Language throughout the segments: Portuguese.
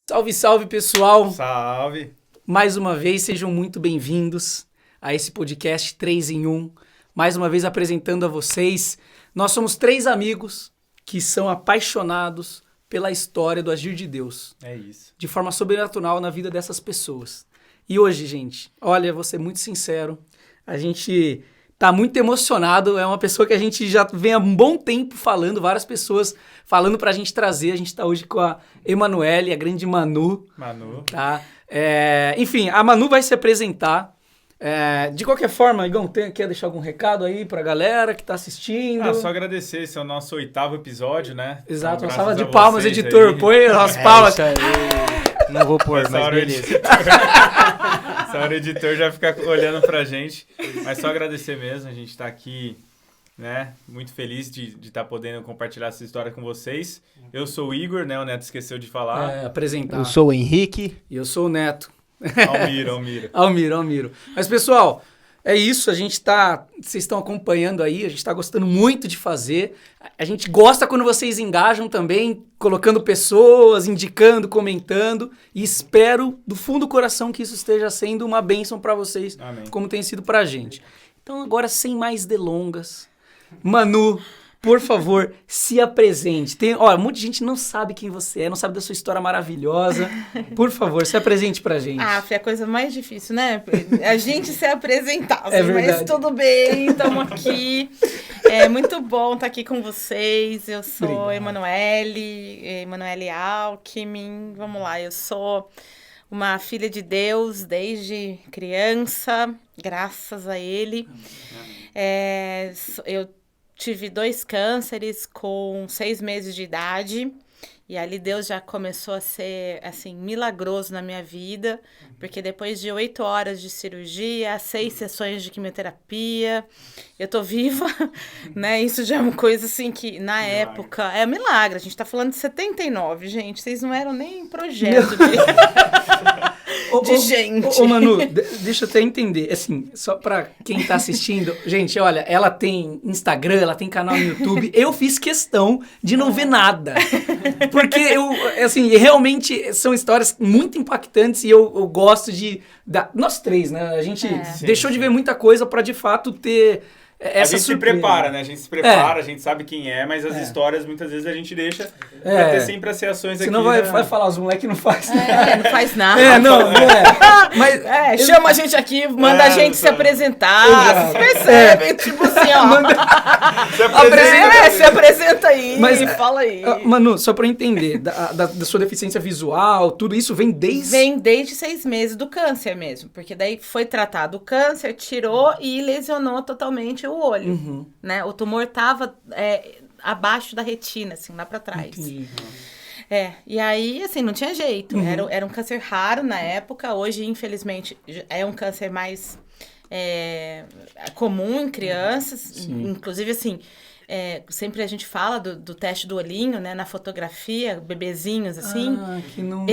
Salve, salve, pessoal! Salve! Mais uma vez, sejam muito bem-vindos a esse podcast 3 em 1. Mais uma vez apresentando a vocês. Nós somos 3 amigos que são apaixonados pela história do agir de Deus. É isso. De forma sobrenatural na vida dessas pessoas. E hoje, gente, olha, vou ser muito sincero, a gente tá muito emocionado, é uma pessoa que a gente já vem há um bom tempo falando, várias pessoas falando pra gente trazer, a gente tá hoje com a Emanuele, a grande Manu. Tá? Enfim, a Manu vai se apresentar. De qualquer forma, Igão, quer deixar algum recado aí pra galera que tá assistindo? Só agradecer, esse é o nosso 8º episódio, né? Exato, então, uma salva de palmas, editor, aí. Põe as palmas. Não vou pôr, mas beleza. Essa hora o editor já fica olhando pra gente. Mas só agradecer mesmo, a gente tá aqui, né? Muito feliz de estar podendo compartilhar essa história com vocês. Eu sou o Igor, né? O Neto esqueceu de falar. Apresentar. Eu sou o Henrique. E eu sou o Neto. Almiro. Mas, pessoal, é isso, vocês estão acompanhando aí, a gente está gostando muito de fazer. A gente gosta quando vocês engajam também, colocando pessoas, indicando, comentando. E espero, do fundo do coração, que isso esteja sendo uma bênção para vocês, Amém. como tem sido pra gente. Então, agora, sem mais delongas, Manu, por favor, se apresente. Um monte de gente não sabe quem você é, não sabe da sua história maravilhosa. Por favor, se apresente pra gente. Foi a coisa mais difícil, né? A gente se apresentar. É verdade. Mas tudo bem, estamos aqui. É muito bom estar aqui com vocês. Eu sou Emanuele Alckmin. Vamos lá, eu sou uma filha de Deus desde criança, graças a Ele. Eu tive 2 cânceres com 6 meses de idade. E ali Deus já começou a ser, assim, milagroso na minha vida. Porque depois de 8 horas de cirurgia, 6 sessões de quimioterapia, eu tô viva, né? Isso já é uma coisa, assim, que na época... É um milagre. A gente tá falando de 79, gente. Vocês não eram nem projeto de gente. Ô, Manu, deixa eu até entender. Assim, só pra quem tá assistindo. Gente, olha, ela tem Instagram, ela tem canal no YouTube. Eu fiz questão de não ver nada. Porque realmente são histórias muito impactantes e eu gosto nós 3, né? A gente deixou de ver muita coisa pra de fato ter essa surpresa. Se prepara, né? A gente se prepara, a gente sabe quem é, mas as histórias muitas vezes a gente deixa pra ter sempre as reações aqui. Senão vai falar, os moleques não fazem nada. Não faz nada. Mas, chama a gente aqui, manda a gente se apresentar. Vocês percebem? Tipo assim, ó. Se apresenta aí, fala aí. Manu, só pra eu entender, da sua deficiência visual, tudo isso vem desde... Vem desde 6 meses do câncer mesmo, porque daí foi tratado o câncer, tirou e lesionou totalmente o olho, né? O tumor tava abaixo da retina, assim, lá pra trás. Entendi. E aí, assim, não tinha jeito. Era um câncer raro na época. Hoje, infelizmente, é um câncer mais comum em crianças. Sim. Inclusive, assim, sempre a gente fala do teste do olhinho, né? Na fotografia, bebezinhos, assim. Que não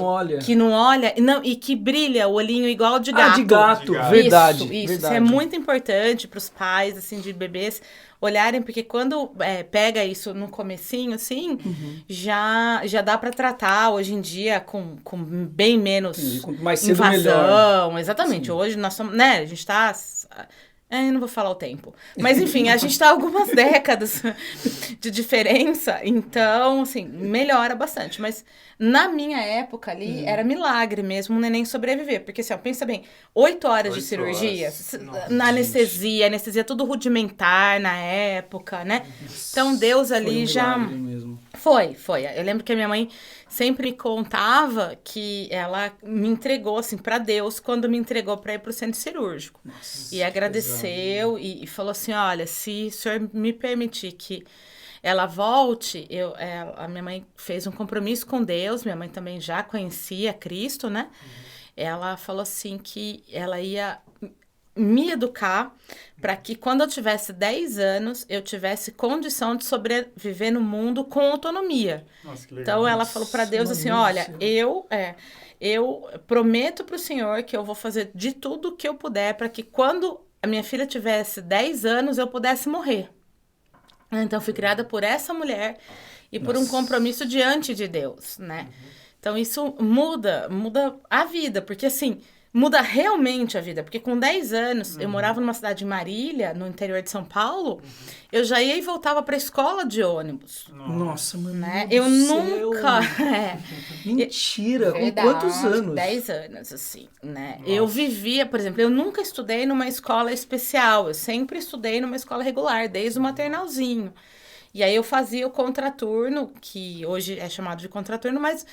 olha. Que não olha. Não, e que brilha o olhinho igual de gato. De gato. Verdade. Isso verdade. é muito importante para os pais, assim, de bebês olharem, porque quando pega isso no comecinho, assim, já dá para tratar hoje em dia com bem menos quanto mais cedo, invasão. melhor. Exatamente. Sim. Hoje nós somos, né, a gente tá... Eu não vou falar o tempo. Mas, enfim, a gente tá algumas décadas de diferença, então, assim, melhora bastante. Mas, na minha época ali, era milagre mesmo o neném sobreviver. Porque, assim, ó, pensa bem, 8 horas de cirurgia, na anestesia tudo rudimentar na época, né? Então, Deus ali já... Mesmo. Foi. Eu lembro que a minha mãe sempre me contava que ela me entregou, assim, pra Deus quando me entregou pra ir pro centro cirúrgico. Nossa, e agradeceu e falou assim, olha, se o senhor me permitir que ela volte, a minha mãe fez um compromisso com Deus, minha mãe também já conhecia Cristo, né? Ela falou assim que ela ia me educar para que quando eu tivesse 10 anos, eu tivesse condição de sobreviver no mundo com autonomia. Nossa, que legal. Então, ela falou para Deus assim, olha, eu prometo para o Senhor que eu vou fazer de tudo que eu puder para que quando a minha filha tivesse 10 anos, eu pudesse morrer. Então, fui criada por essa mulher e por um compromisso diante de Deus, né? Então, isso muda a vida, porque assim, muda realmente a vida. Porque com 10 anos, eu morava numa cidade de Marília, no interior de São Paulo, eu já ia e voltava pra escola de ônibus. Nossa, mano. Né? do Eu céu. nunca... Mentira, com Verdade, quantos anos? 10 anos, assim, né? Eu vivia, por exemplo, eu nunca estudei numa escola especial, eu sempre estudei numa escola regular, desde o maternalzinho. E aí eu fazia o contraturno, que hoje é chamado de contraturno, mas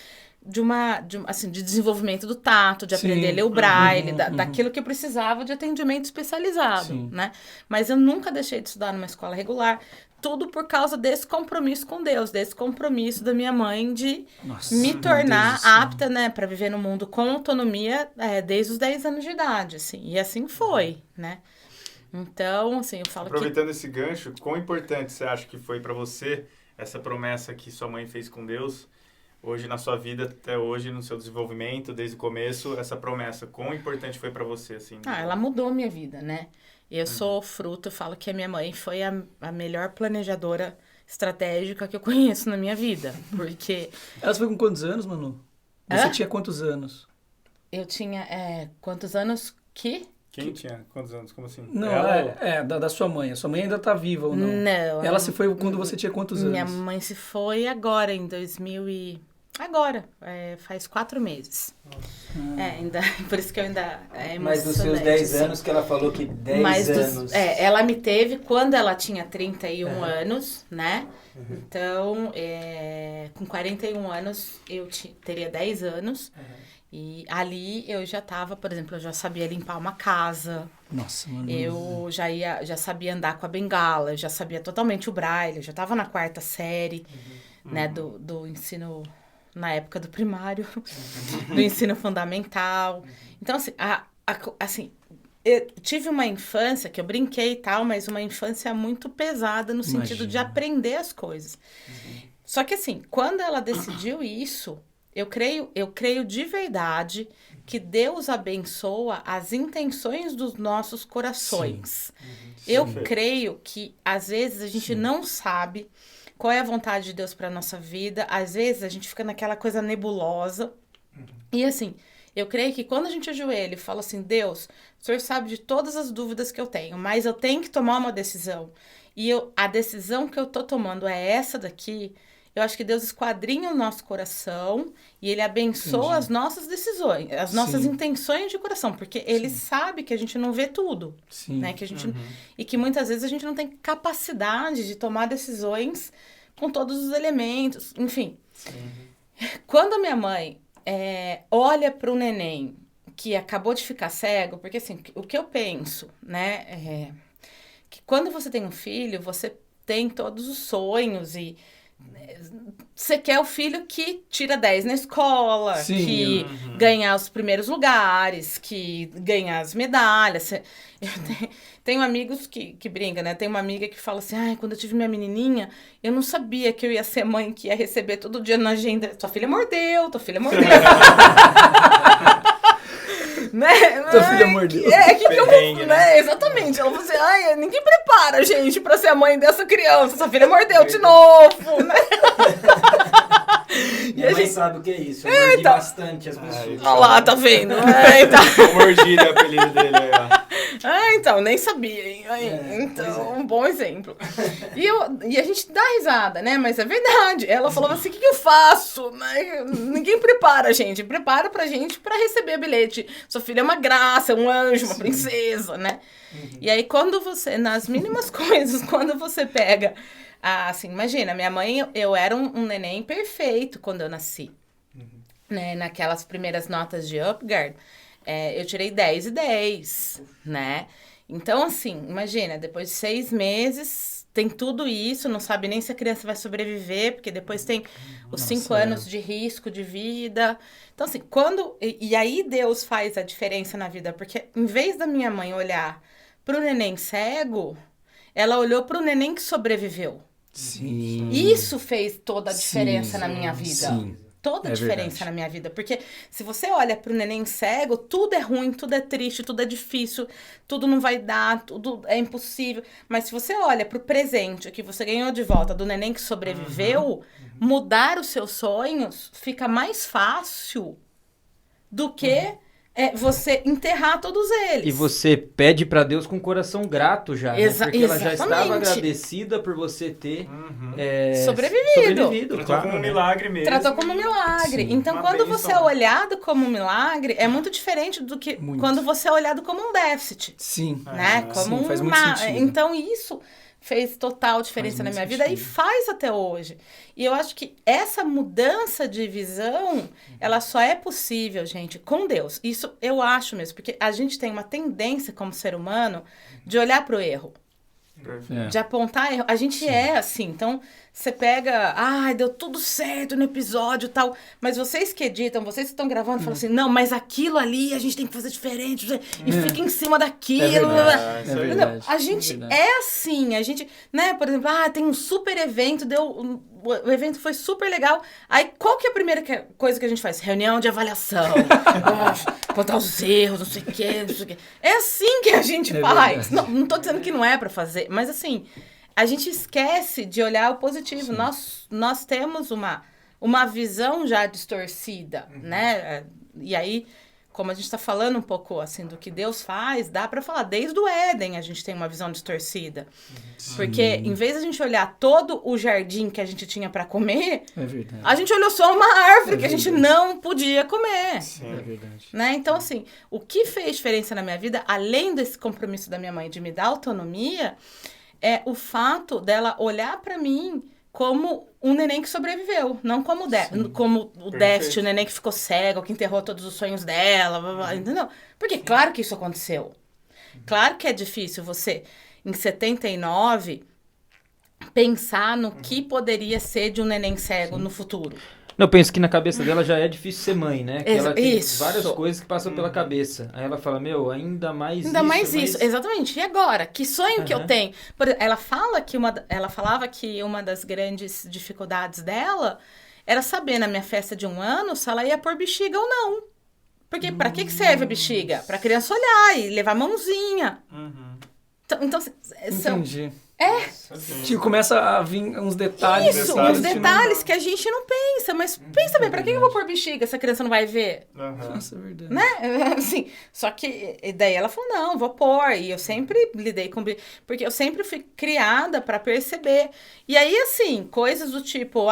assim, de desenvolvimento do tato, de aprender a ler o braille, daquilo que eu precisava de atendimento especializado, Sim. né? Mas eu nunca deixei de estudar numa escola regular, tudo por causa desse compromisso com Deus, desse compromisso da minha mãe de Nossa, me meu tornar Deus do céu. apta, né, para viver no mundo com autonomia desde os 10 anos de idade, assim. E assim foi, né? Então, assim, eu falo Aproveitando esse gancho, quão importante você acha que foi para você essa promessa que sua mãe fez com Deus, hoje na sua vida, até hoje, no seu desenvolvimento, desde o começo, essa promessa, quão importante foi para você, assim? ela mudou a minha vida, né? Eu sou fruto, eu falo que a minha mãe foi a melhor planejadora estratégica que eu conheço na minha vida, porque Ela foi com quantos anos, Manu? Você Hã? tinha quantos anos? eu tinha, quantos anos que... Quem tinha quantos anos? Como assim? Não, Ela? da sua mãe. A sua mãe ainda tá viva ou não? Não. Ela se foi quando você tinha quantos anos? Minha mãe se foi agora, em 2000 e... Agora, faz 4 meses. Ainda, por isso que eu ainda... Mas dos seus 10 anos que ela falou que 10 anos... ela me teve quando ela tinha 31 anos, né? Então, com 41 anos, eu teria 10 anos. E ali eu já tava, por exemplo, eu já sabia limpar uma casa. Nossa, mano. Eu já sabia andar com a bengala, eu já sabia totalmente o braille, eu já tava na 4ª série, né, do ensino, na época do primário, do ensino fundamental. Então, assim, eu tive uma infância que eu brinquei e tal, mas uma infância muito pesada no sentido de aprender as coisas. Só que assim, quando ela decidiu isso, eu creio de verdade que Deus abençoa as intenções dos nossos corações. Eu creio que, às vezes, a gente não sabe qual é a vontade de Deus para nossa vida. Às vezes, a gente fica naquela coisa nebulosa. E, assim, eu creio que quando a gente ajoelha e fala assim, Deus, o Senhor sabe de todas as dúvidas que eu tenho, mas eu tenho que tomar uma decisão. E a decisão que eu tô tomando é essa daqui. Eu acho que Deus esquadrinha o nosso coração e Ele abençoa as nossas decisões, as nossas intenções de coração, porque Ele sabe que a gente não vê tudo, né? Que a gente, e que muitas vezes a gente não tem capacidade de tomar decisões com todos os elementos, enfim. Quando a minha mãe olha para o neném que acabou de ficar cego, porque assim, o que eu penso, né, que quando você tem um filho, você tem todos os sonhos e você quer o filho que tira 10 na escola, que ganha os primeiros lugares, que ganha as medalhas. Eu tenho amigos que brincam, né? Tem uma amiga que fala assim, quando eu tive minha menininha, eu não sabia que eu ia ser mãe, que ia receber todo dia na agenda. Tua filha mordeu. Né? Tua filha mordeu. Que eu vou, né? Exatamente. Ela falou assim, ninguém prepara, gente, pra ser a mãe dessa criança. Sua filha mordeu de novo, né? Minha mãe sabe o que é isso. Eu mordi bastante as pessoas. Olha lá, tá vendo? O mordido é o apelido dele aí, ó. Então, nem sabia, hein? Então, um bom exemplo. E a gente dá risada, né? Mas é verdade. Ela falava assim, o que eu faço? Né? Ninguém prepara a gente. Prepara pra gente pra receber bilhete. Sua filha é uma graça, um anjo, uma princesa, né? E aí, quando você, nas mínimas coisas, quando você pega... assim, imagina, minha mãe, eu era um neném perfeito quando eu nasci. Né? Naquelas primeiras notas de Upgard, eu tirei 10 e 10, né? Então, assim, imagina, depois de 6 meses, tem tudo isso, não sabe nem se a criança vai sobreviver, porque depois tem os 5 anos de risco de vida. Então, assim, e aí Deus faz a diferença na vida, porque em vez da minha mãe olhar pro neném cego, ela olhou pro neném que sobreviveu. Sim. Isso fez toda a diferença na minha vida. Sim. toda a É diferença verdade. na minha vida. Porque se você olha pro neném cego, tudo é ruim, tudo é triste, tudo é difícil, tudo não vai dar, tudo é impossível. Mas se você olha pro presente, o que você ganhou de volta do neném que sobreviveu, mudar os seus sonhos fica mais fácil do que você enterrar todos eles. E você pede pra Deus com o coração grato já, né? Porque ela já estava Exatamente. agradecida por você ter Sobrevivido. Tratou claro, como um né? milagre mesmo. Tratou como um milagre. Sim. Então, Uma quando bênção, você é né? olhado como um milagre, é muito diferente do que Muito. quando você é olhado como um déficit. Sim. Né? Como Sim, faz muito uma... sentido. Então, isso fez total diferença Faz na muito minha vida e sentido. faz até hoje. E eu acho que essa mudança de visão, ela só é possível, gente, com Deus. Isso eu acho mesmo, porque a gente tem uma tendência como ser humano de olhar para o erro. É. De apontar erro. A gente é assim, então você pega, deu tudo certo no episódio e tal, mas vocês que editam, vocês que estão gravando, falam assim, não, mas aquilo ali a gente tem que fazer diferente, e fica em cima daquilo. verdade. isso aí. É Não, verdade. a gente verdade. é assim, a gente, né, por exemplo, tem um super evento, o evento foi super legal, aí qual que é a primeira coisa que a gente faz? Reunião de avaliação, contar os erros, não sei o quê, não sei o quê. É assim que a gente É faz. verdade. Não tô dizendo que não é pra fazer, mas assim, a gente esquece de olhar o positivo. Nós temos uma visão já distorcida, né? E aí, como a gente está falando um pouco assim do que Deus faz, dá para falar, desde o Éden a gente tem uma visão distorcida. Porque em vez de a gente olhar todo o jardim que a gente tinha para comer, É verdade. a gente olhou só uma árvore que a gente não podia comer. É verdade. Né? Então, assim, o que fez diferença na minha vida, além desse compromisso da minha mãe de me dar autonomia, é o fato dela olhar pra mim como um neném que sobreviveu, não como, como o déficit, o neném que ficou cego, que enterrou todos os sonhos dela, blá, blá, entendeu? Porque claro que isso aconteceu. Claro que é difícil você, em 79, pensar no que poderia ser de um neném cego no futuro. Eu penso que na cabeça dela já é difícil ser mãe, né? Que ela tem Isso. várias coisas que passam pela cabeça. Aí ela fala, ainda mais Ainda isso. mais isso, exatamente. E agora? Que sonho que eu tenho? Ela falava que uma das grandes dificuldades dela era saber na minha festa de 1 ano se ela ia pôr bexiga ou não. Porque pra que serve a bexiga? Pra criança olhar e levar a mãozinha. Então são... Entendi. Tipo, começa a vir uns detalhes. Isso, detalhes uns que detalhes que a gente não pensa. Mas pensa bem, pra que eu vou pôr bexiga se a criança não vai ver? Nossa, é verdade. Né? Assim, só que daí ela falou, não, vou pôr. E eu sempre lidei com... Porque eu sempre fui criada pra perceber. E aí, assim, coisas do tipo,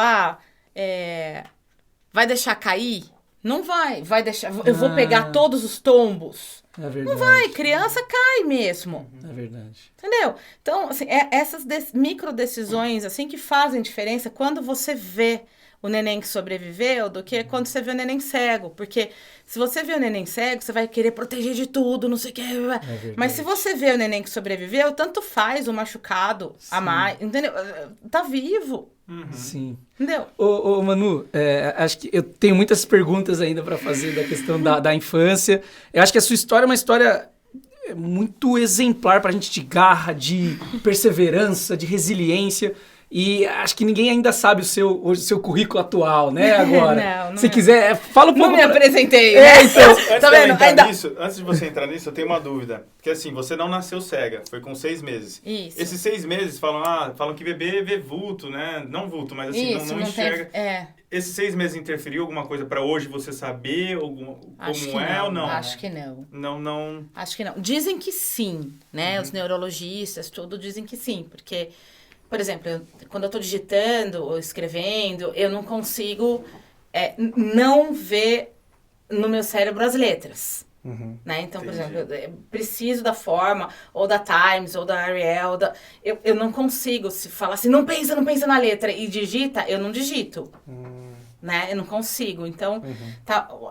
vai deixar cair? Não vai. Vai deixar... Eu vou pegar todos os tombos. É verdade. Não vai, criança cai mesmo. É verdade. Entendeu? Então, assim, essas micro decisões, assim, que fazem diferença quando você vê o neném que sobreviveu do que quando você vê o neném cego. Porque se você vê o neném cego, você vai querer proteger de tudo, não sei o que. Mas se você vê o neném que sobreviveu, tanto faz o machucado a mais, entendeu? Tá vivo, Sim. entendeu? Ô, Manu, acho que eu tenho muitas perguntas ainda para fazer da questão da infância. Eu acho que a sua história é uma história muito exemplar pra gente de garra, de perseverança, de resiliência. E acho que ninguém ainda sabe o seu currículo atual, né, agora. Não Se é. quiser, fala um pouco. Não me apresentei. Então. Antes de você entrar nisso, eu tenho uma dúvida. Porque assim, você não nasceu cega, foi com 6 meses. Isso. Esses 6 meses falam que bebê vê vulto, né? Não vulto, mas assim, Isso, não enxerga. tem... Esses 6 meses interferiu alguma coisa pra hoje você saber Acho como que é ou não? Acho que não. Não. Acho que não. Dizem que sim, né? Os neurologistas, tudo dizem que sim. Porque, por exemplo, quando eu tô digitando ou escrevendo, eu não consigo não ver no meu cérebro as letras. Né? Então, por Entendi. exemplo, eu preciso da forma, ou da Times, ou da Ariel. Eu não consigo, se falar assim, não pensa na letra e digita, eu não digito. Né? Eu não consigo. Então,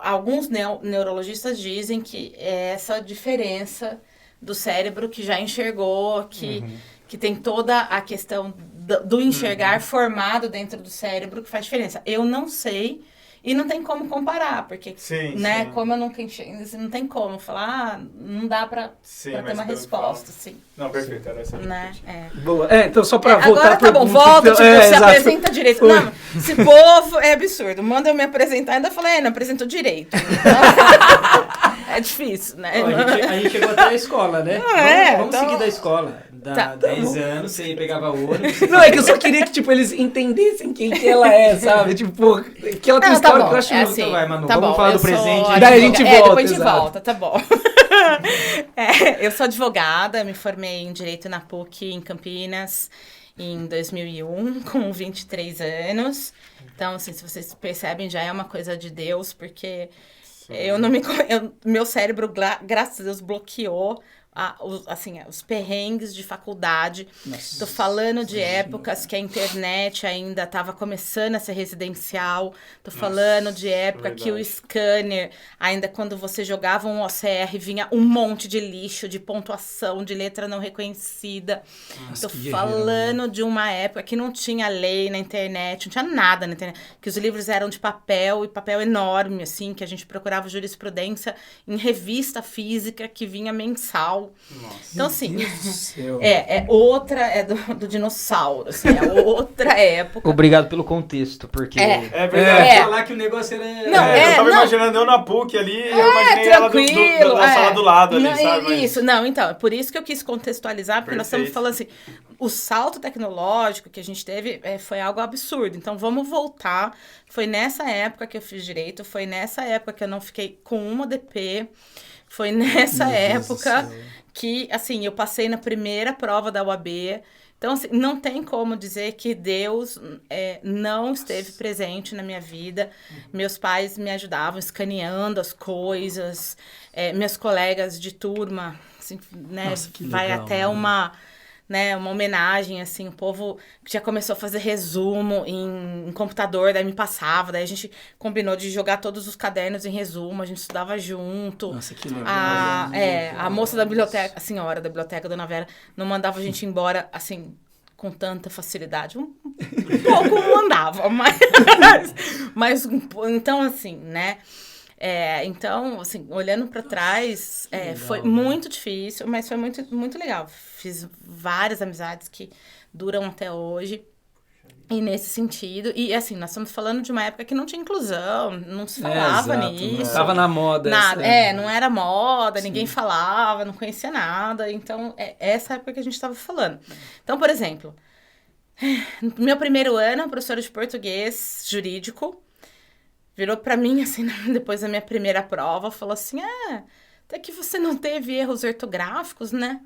alguns neurologistas dizem que é essa diferença do cérebro que já enxergou, que tem toda a questão do enxergar formado dentro do cérebro que faz diferença. Eu não sei, E não tem como comparar, porque, Sim, né, sim. como eu nunca enxerguei, não tem como falar, não dá pra ter uma resposta, assim. Não, perfeito, era essa. Né? Boa. Então só pra voltar... Agora tá bom, volta, tipo, se exato. apresenta direito. Não, esse povo é absurdo. Manda eu me apresentar, ainda falei, não apresentou direito. Então, é difícil, né? A gente chegou até a escola, né? Vamos então... seguir da escola. Dá 10 anos, você pegava ônibus. Não, é que eu só queria que, tipo, eles entendessem quem que ela é, sabe? Tipo, que ela tem história que eu acho... assim, Então vai, Manu, tá vamos bom, falar eu do presente. sou Daí a gente volta, depois a gente exato. volta, tá bom. Eu sou advogada, me formei em Direito na PUC em Campinas em 2001, com 23 anos. Então, assim, se vocês percebem, já é uma coisa de Deus, porque meu cérebro, graças a Deus, bloqueou os perrengues de faculdade. Nossa. Tô falando de épocas que a internet ainda estava começando a ser residencial. Tô falando de época que o scanner, ainda quando você jogava um OCR, vinha um monte de lixo, de pontuação, de letra não reconhecida. Nossa, Tô que falando de uma época que não tinha lei na internet, não tinha nada na internet, que os livros eram de papel, e papel enorme, assim, que a gente procurava jurisprudência em revista física que vinha mensal. Nossa. Então, assim, outra... do dinossauro, assim, é outra época. Obrigado pelo contexto, porque... É verdade. Falar que o negócio era... Eu tava imaginando eu na PUC ali, eu imaginei ela na sala do lado ali, sabe? Isso, não, então, é por isso que eu quis contextualizar, porque nós estamos falando assim, o salto tecnológico que a gente teve foi algo absurdo, então vamos voltar. Foi nessa época que eu fiz direito, foi nessa época que eu não fiquei com uma DP, foi nessa época que, assim, eu passei na primeira prova da UAB. Então, assim, não tem como dizer que Deus não esteve presente na minha vida. Meus pais me ajudavam escaneando as coisas. Minhas colegas de turma, assim, né, Nossa, que vai legal, até né? uma homenagem, assim, o povo já começou a fazer resumo em computador, daí me passava, daí a gente combinou de jogar todos os cadernos em resumo, a gente estudava junto. Nossa, que legal. A moça da biblioteca, a senhora da biblioteca, Dona Vera, não mandava a gente embora, assim, com tanta facilidade. Um pouco mandava, mas então, assim, né? Então, assim, olhando para trás, foi muito difícil, mas foi muito, muito legal. Fiz várias amizades que duram até hoje. E nesse sentido, e assim, nós estamos falando de uma época que não tinha inclusão, não se falava nisso. Não tava na moda. Nada, não era moda, ninguém falava, não conhecia nada. Então, essa época que a gente estava falando. Então, por exemplo, no meu primeiro ano, a professora de português jurídico virou pra mim, assim, depois da minha primeira prova, falou assim, até que você não teve erros ortográficos, né?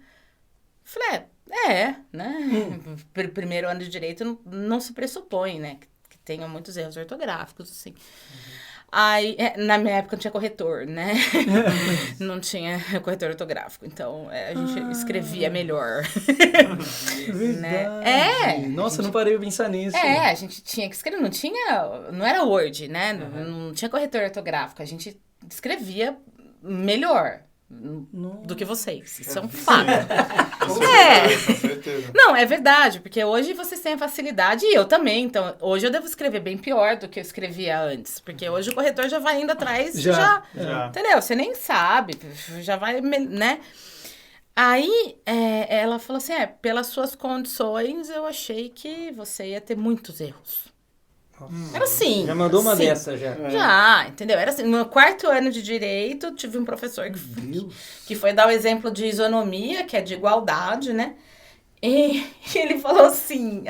Falei, né? Primeiro ano de direito não se pressupõe, né? Que tenham muitos erros ortográficos, assim. Aí, na minha época não tinha corretor, né? Não tinha corretor ortográfico, então a gente escrevia melhor. Verdade. Nossa, não parei de pensar nisso. A gente tinha que escrever, não era Word, né? Não tinha corretor ortográfico, a gente escrevia melhor do que vocês. Isso é um fato. Com certeza. Não, é verdade, porque hoje vocês têm a facilidade, e eu também, então hoje eu devo escrever bem pior do que eu escrevia antes, porque hoje o corretor já vai indo atrás, já. Entendeu? Você nem sabe, já vai, né? Aí, ela falou assim, pelas suas condições, eu achei que você ia ter muitos erros. Era assim. Já mandou uma dessa, já. Já, entendeu? Era assim, no quarto ano de Direito, tive um professor que foi dar o exemplo de isonomia, que é de igualdade, né? E ele falou assim,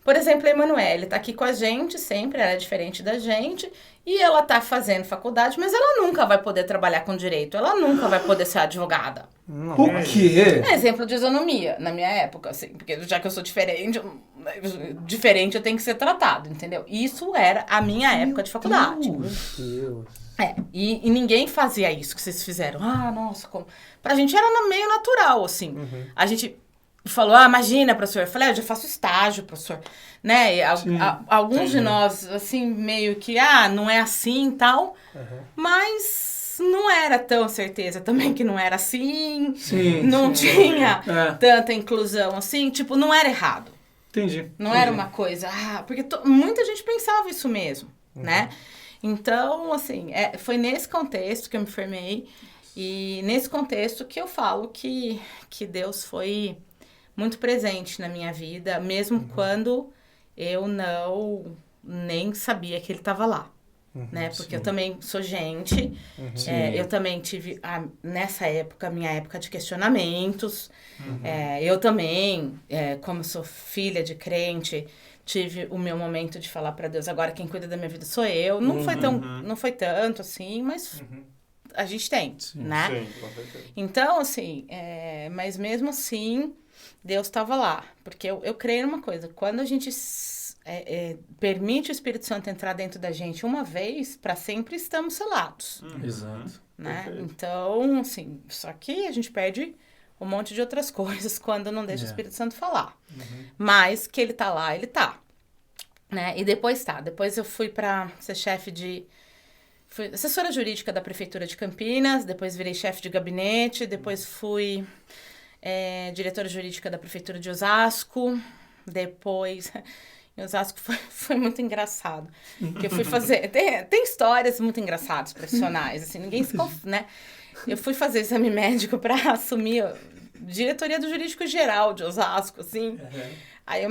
por exemplo, a Emanuele tá aqui com a gente sempre, ela é diferente da gente, e ela tá fazendo faculdade, mas ela nunca vai poder trabalhar com direito, ela nunca vai poder ser advogada. O quê? Exemplo de isonomia, na minha época, assim, porque já que eu sou diferente eu tenho que ser tratado, entendeu? Isso era a minha época de faculdade. Meu Deus. E ninguém fazia isso que vocês fizeram. Nossa, como... Pra gente era meio natural, assim. A gente falou, imagina, professor. Eu falei, eu já faço estágio, professor. Né? E alguns de nós, assim, meio que, não é assim e tal. Mas não era tão certeza também que não era assim. Não tinha tanta inclusão, assim. Tipo, não era errado. Entendi. Não era uma coisa... porque muita gente pensava isso mesmo. né? Então, assim, foi nesse contexto que eu me formei e nesse contexto que eu falo que Deus foi muito presente na minha vida, mesmo quando eu nem sabia que ele estava lá. Né? Porque eu também sou gente, eu também tive, nessa época, minha época de questionamentos, eu também, como sou filha de crente, tive o meu momento de falar para Deus, agora quem cuida da minha vida sou eu, não foi tanto assim, mas a gente tem, né? Sim, com certeza. Então, assim, mas mesmo assim, Deus estava lá, porque eu creio numa coisa, quando a gente permite o Espírito Santo entrar dentro da gente uma vez, para sempre estamos selados. Exato. Né? Perfeito. Então, assim, só que a gente perde um monte de outras coisas quando não deixa o Espírito Santo falar. Mas que ele tá lá, ele tá. Né? E depois eu fui para ser fui assessora jurídica da Prefeitura de Campinas, depois virei chefe de gabinete, depois fui diretora jurídica da Prefeitura de Osasco, depois... Em Osasco foi muito engraçado. Que eu fui fazer... Tem histórias muito engraçadas, profissionais, assim, ninguém se né? Eu fui fazer exame médico para assumir a diretoria do jurídico geral de Osasco, assim. Aí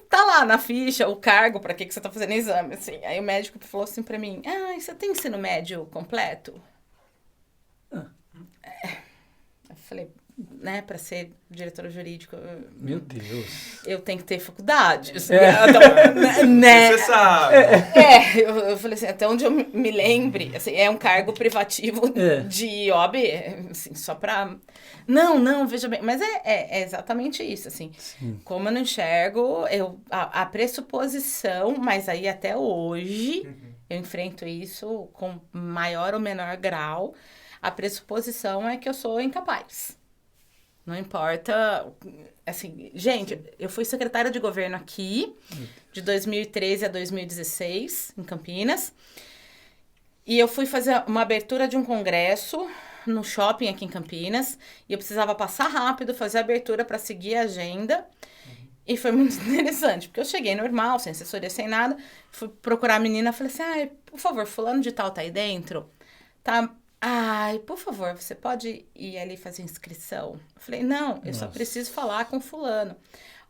tá lá na ficha o cargo, para que você tá fazendo exame, assim. Aí o médico falou assim para mim, você tem ensino médio completo? Eu falei... né, para ser diretora jurídica. Meu Deus. Eu tenho que ter faculdade. Então, né? Você sabe. Eu falei assim, até onde eu me lembre, assim, é um cargo privativo de OAB, assim, só para... Não, veja bem, mas é exatamente isso, assim. Sim. Como eu não enxergo, a pressuposição, mas aí até hoje, eu enfrento isso com maior ou menor grau, a pressuposição é que eu sou incapaz. Não importa, assim, gente, eu fui secretária de governo aqui, de 2013 a 2016, em Campinas, e eu fui fazer uma abertura de um congresso no shopping aqui em Campinas, e eu precisava passar rápido, fazer a abertura para seguir a agenda, e foi muito interessante, porque eu cheguei normal, sem assessoria, sem nada, fui procurar a menina, falei assim, por favor, fulano de tal tá aí dentro? Tá... por favor, você pode ir ali fazer inscrição? Eu falei, não, eu só preciso falar com fulano.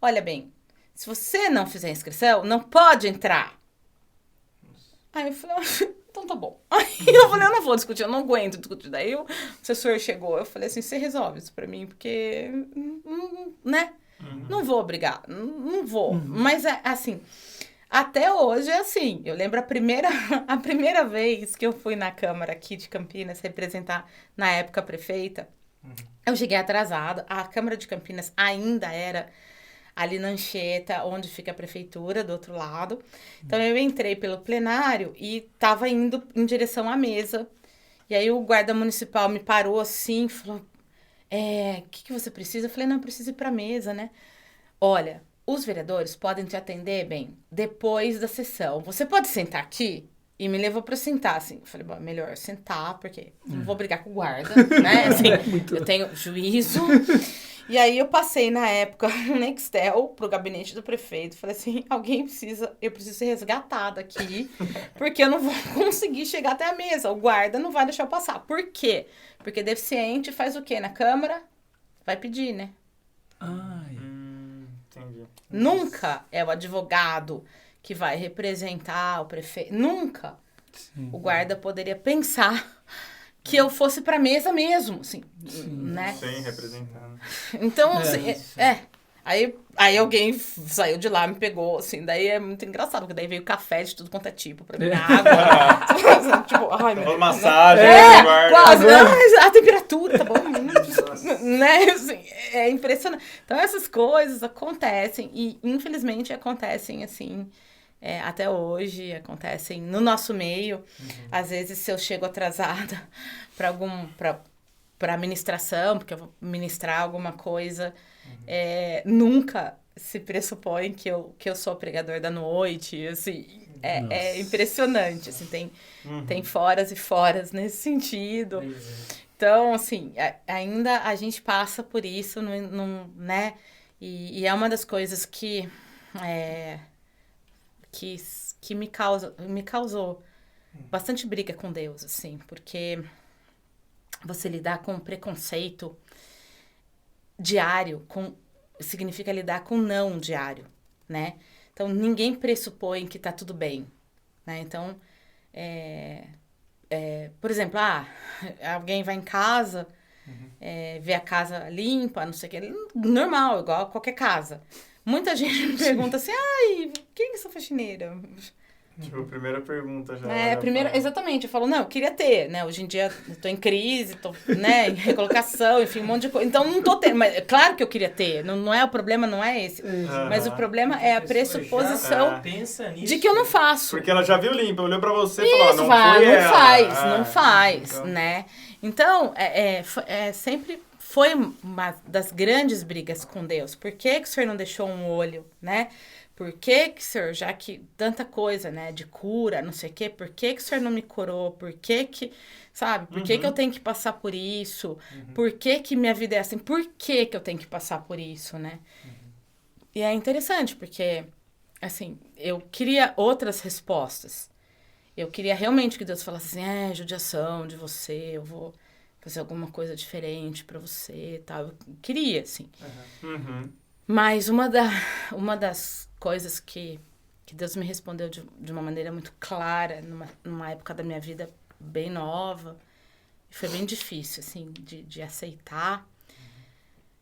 Olha bem, se você não fizer inscrição, não pode entrar. Aí eu falei, então tá bom. Aí eu falei, eu não vou discutir, eu não aguento discutir. Daí o assessor chegou, eu falei assim, você resolve isso pra mim, porque, né? Não vou brigar, não vou. Mas, assim... Até hoje é assim, eu lembro a primeira vez que eu fui na Câmara aqui de Campinas representar, na época, a prefeita, eu cheguei atrasada, a Câmara de Campinas ainda era ali na Anchieta, onde fica a prefeitura, do outro lado. Então, eu entrei pelo plenário e estava indo em direção à mesa. E aí, o guarda municipal me parou assim, falou, o que você precisa? Eu falei, não, eu preciso ir para a mesa, né? Olha... Os vereadores podem te atender, bem, depois da sessão. Você pode sentar aqui? E me levou para sentar, assim. Eu falei, bom, melhor sentar, porque não vou brigar com o guarda, né? Assim, eu tenho juízo. E aí eu passei, na época, no Nextel, pro gabinete do prefeito. Falei assim, eu preciso ser resgatada aqui, porque eu não vou conseguir chegar até a mesa. O guarda não vai deixar eu passar. Por quê? Porque deficiente faz o quê na Câmara? Vai pedir, né? Entendi. Nunca é o advogado que vai representar o prefeito. Nunca. Sim. O guarda poderia pensar que eu fosse pra mesa mesmo, assim, né? Sem representando. Então, assim, Aí alguém saiu de lá, me pegou, assim, daí é muito engraçado, porque daí veio café de tudo quanto é tipo, pra mim, água, tipo, ai, meu Deus, massagem, quase, a temperatura, tá bom, né, assim, é impressionante. Então, essas coisas acontecem, e infelizmente acontecem, assim, até hoje, acontecem no nosso meio. Às vezes, se eu chego atrasada pra administração, porque eu vou ministrar alguma coisa, nunca se pressupõe que eu sou pregador da noite, assim, é impressionante, assim, tem foras e foras nesse sentido. Então, assim, ainda a gente passa por isso, né, e é uma das coisas que que me causou bastante briga com Deus, assim, porque você lidar com preconceito diário, significa lidar com não diário, né? Então, ninguém pressupõe que tá tudo bem, né? Então, por exemplo, alguém vai em casa, vê a casa limpa, não sei o que, normal, igual a qualquer casa. Muita gente me pergunta assim, quem é essa faxineira? Tipo, a primeira pergunta já. Exatamente, eu falo, não, eu queria ter, né? Hoje em dia eu tô em crise, tô, né, em recolocação, enfim, um monte de coisa. Então não tô tendo, mas claro que eu queria ter, não é o problema, não é esse. Mas o problema é a pressuposição de que eu não faço. Porque ela já viu limpa, olhou pra você e falou, não faz, então... né? Então, sempre foi uma das grandes brigas com Deus. Por que que o Senhor não deixou um olho, né? Por que que, Senhor, já que tanta coisa, né, de cura, não sei o quê, por que que o Senhor não me curou? Por que que, sabe, por que que eu tenho que passar por isso? Por que que minha vida é assim? Por que que eu tenho que passar por isso, né? E é interessante, porque, assim, eu queria outras respostas. Eu queria realmente que Deus falasse assim, judiação de você, eu vou fazer alguma coisa diferente pra você e tal. Eu queria, assim. Mas uma das coisas que Deus me respondeu de uma maneira muito clara, numa época da minha vida bem nova, e foi bem difícil, assim, de aceitar,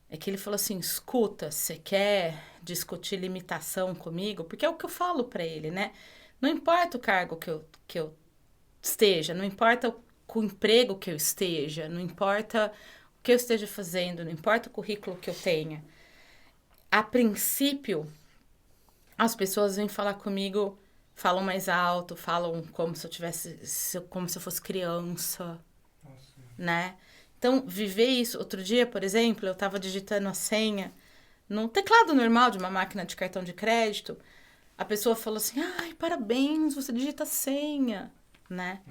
é que ele falou assim, escuta, você quer discutir limitação comigo? Porque é o que eu falo pra ele, né? Não importa o cargo que eu esteja, não importa o emprego que eu esteja, não importa o que eu esteja fazendo, não importa o currículo que eu tenha. A princípio, as pessoas vêm falar comigo, falam mais alto, falam como se eu fosse criança, né? Então, viver isso... Outro dia, por exemplo, eu estava digitando a senha no teclado normal de uma máquina de cartão de crédito. A pessoa falou assim, parabéns, você digita a senha, né?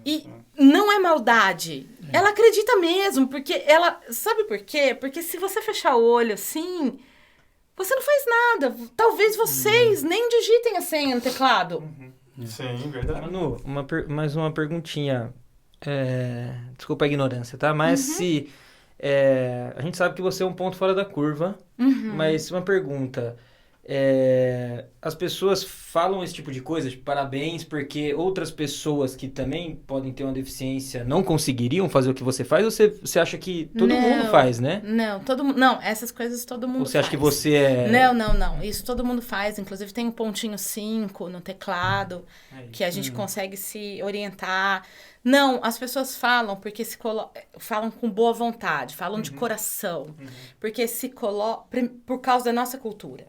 E não é maldade. Ela acredita mesmo, porque ela... Sabe por quê? Porque se você fechar o olho assim, você não faz nada. Talvez vocês nem digitem a senha no teclado. Sim, verdade. Manu, mais uma perguntinha. Desculpa a ignorância, tá? Mas se... a gente sabe que você é um ponto fora da curva, mas uma pergunta... as pessoas falam esse tipo de coisa, tipo, parabéns, porque outras pessoas que também podem ter uma deficiência não conseguiriam fazer o que você faz, ou você acha que todo mundo faz, né? Não, essas coisas todo mundo faz. Ou você acha que você é... Não, isso todo mundo faz, inclusive tem um pontinho 5 no teclado, que a gente consegue se orientar. Não, as pessoas falam porque falam com boa vontade, falam de coração, porque por causa da nossa cultura.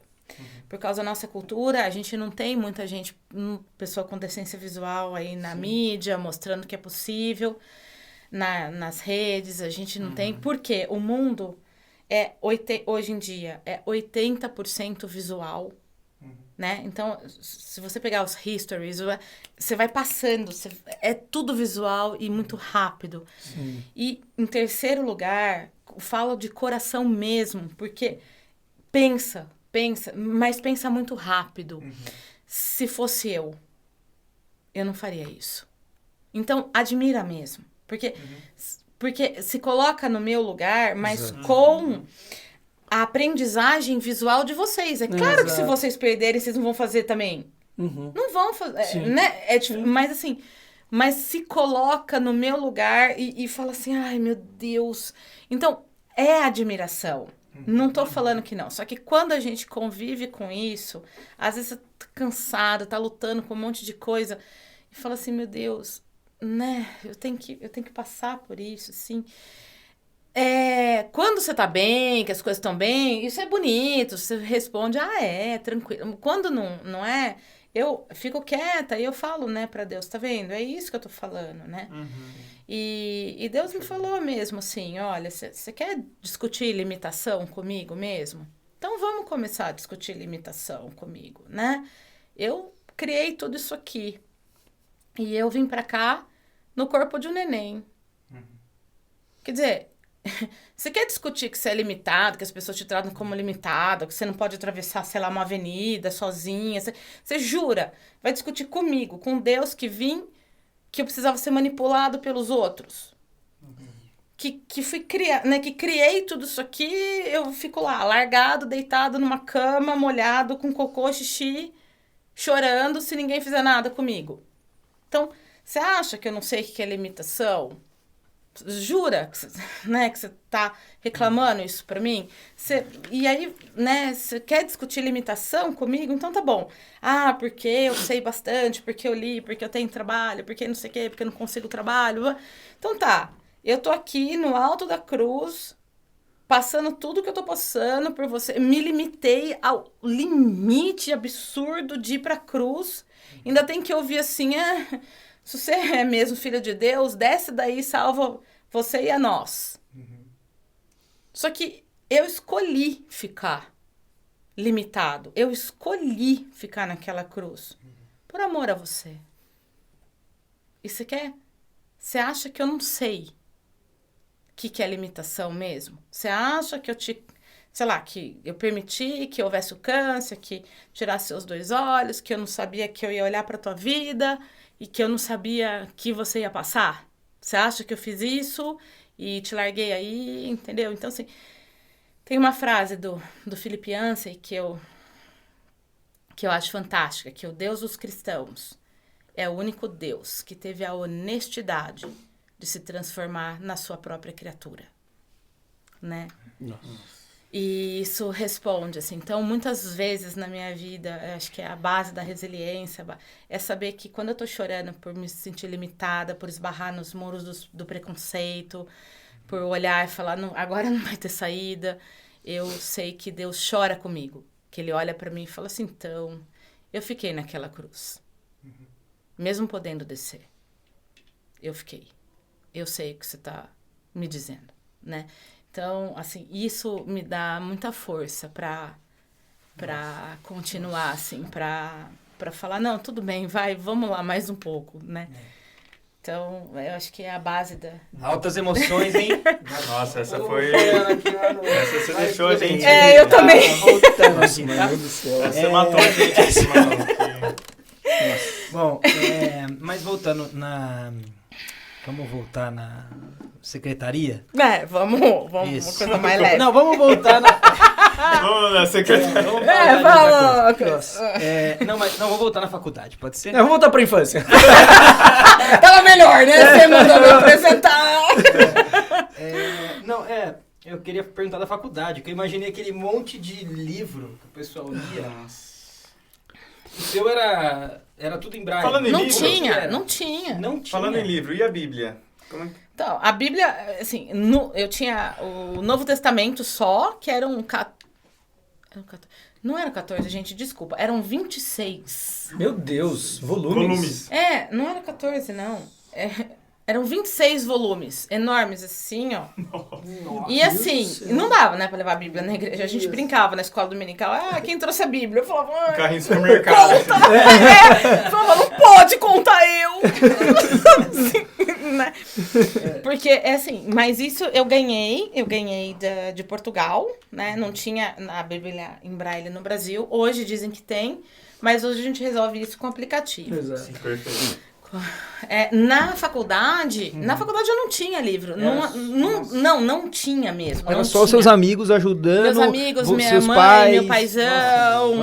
Por causa da nossa cultura, a gente não tem muita gente, pessoa com deficiência visual aí na mídia, mostrando que é possível, nas redes, a gente não tem. Porque o mundo, hoje em dia, é 80% visual, né? Então, se você pegar os histories, você vai passando, é tudo visual e muito rápido. Sim. E, em terceiro lugar, falo de coração mesmo, porque mas pensa muito rápido. Se fosse eu não faria isso. Então, admira mesmo. Porque se coloca no meu lugar, mas com a aprendizagem visual de vocês. É claro que se vocês perderem, vocês não vão fazer também. Não vão fazer, né? Mas assim, mas se coloca no meu lugar e fala assim, ai meu Deus. Então, é admiração. Não tô falando que não. Só que quando a gente convive com isso, às vezes você tá cansado, tá lutando com um monte de coisa, e fala assim, meu Deus, né? Eu tenho que passar por isso, assim. Quando você tá bem, que as coisas estão bem, isso é bonito, você responde, tranquilo. Quando não é, eu fico quieta e eu falo, né, pra Deus, tá vendo? É isso que eu tô falando, né? E Deus me falou mesmo assim, olha, você quer discutir limitação comigo mesmo? Então vamos começar a discutir limitação comigo, né? Eu criei tudo isso aqui e eu vim pra cá no corpo de um neném. Quer dizer, Você quer discutir que você é limitado, que as pessoas te tratam como limitado, que você não pode atravessar, sei lá, uma avenida sozinha? Você jura? Vai discutir comigo, com Deus que vim, que eu precisava ser manipulado pelos outros. Que fui criar, né? Que criei tudo isso aqui, eu fico lá, largado, deitado numa cama, molhado, com cocô, xixi, chorando se ninguém fizer nada comigo. Então, você acha que eu não sei o que é limitação? Jura que você tá reclamando isso pra mim? E aí, né, você quer discutir limitação comigo? Então tá bom. Ah, porque eu sei bastante, porque eu li, porque eu tenho trabalho, porque não sei o quê, porque eu não consigo trabalho. Então tá, eu tô aqui no alto da cruz, passando tudo que eu tô passando por você. Me limitei ao limite absurdo de ir pra cruz. Ainda tem que ouvir assim, se você é mesmo filho de Deus, desce daí e salva você e a nós. Só que eu escolhi ficar limitado. Eu escolhi ficar naquela cruz. Por amor a você. E você quer? Você acha que eu não sei o que é limitação mesmo? Você acha que sei lá, que eu permiti que houvesse o câncer, que tirasse seus 2 olhos, que eu não sabia que eu ia olhar pra tua vida e que eu não sabia que você ia passar? Você acha que eu fiz isso e te larguei aí, entendeu? Então, assim, tem uma frase do Philip Yancey que eu acho fantástica, que o Deus dos cristãos é o único Deus que teve a honestidade de se transformar na sua própria criatura, né? Nossa. E isso responde, assim. Então, muitas vezes na minha vida, eu acho que é a base da resiliência, é saber que quando eu tô chorando por me sentir limitada, por esbarrar nos muros do preconceito, por olhar e falar, não, agora não vai ter saída, eu sei que Deus chora comigo. Que Ele olha pra mim e fala assim, então, eu fiquei naquela cruz. Mesmo podendo descer. Eu fiquei. Eu sei o que você tá me dizendo, né? Então, assim, isso me dá muita força pra continuar, assim, pra falar, não, tudo bem, vamos lá mais um pouco, né? Então, eu acho que é a base da... Altas emoções, hein? Nossa, essa foi... Essa você deixou a gente... eu também. Voltando assim, tá? Meu Deus do céu. Essa matou a gente aqui, mano. Bom, mas voltando vamos voltar na secretaria? Vamos uma coisa mais leve. Não, vamos voltar na... Vamos na secretaria. Vamos. Não, vou voltar na faculdade, pode ser? Vamos voltar pra infância. Tava melhor, né? Você mandou me apresentar. Eu queria perguntar da faculdade, que eu imaginei aquele monte de livro que o pessoal lia. Nossa. O seu era tudo em braille. Falando em Não livro, tinha. Não tinha. Falando em livro, e a Bíblia? Como é que... Então, a Bíblia, assim, eu tinha o Novo Testamento só, que eram... Não eram 14, gente, desculpa. Eram 26. Meu Deus, volumes. Não era 14, não. Eram 26 volumes, enormes, assim, ó. Nossa. E assim, não dava, né, pra levar a Bíblia na igreja. A gente brincava na escola dominical. Quem trouxe a Bíblia? Eu falava... Carrinho de supermercado. Eu falava, não pode contar eu. Assim, né? Porque, assim, mas isso eu ganhei de Portugal, né? Não tinha a Bíblia em braille no Brasil. Hoje dizem que tem, mas hoje a gente resolve isso com aplicativo. Exato. Perfeito. Na faculdade eu não tinha livro. Não tinha mesmo. Era não só tinha. os seus amigos ajudando. Meus amigos, minha seus mãe, pais. meu paizão.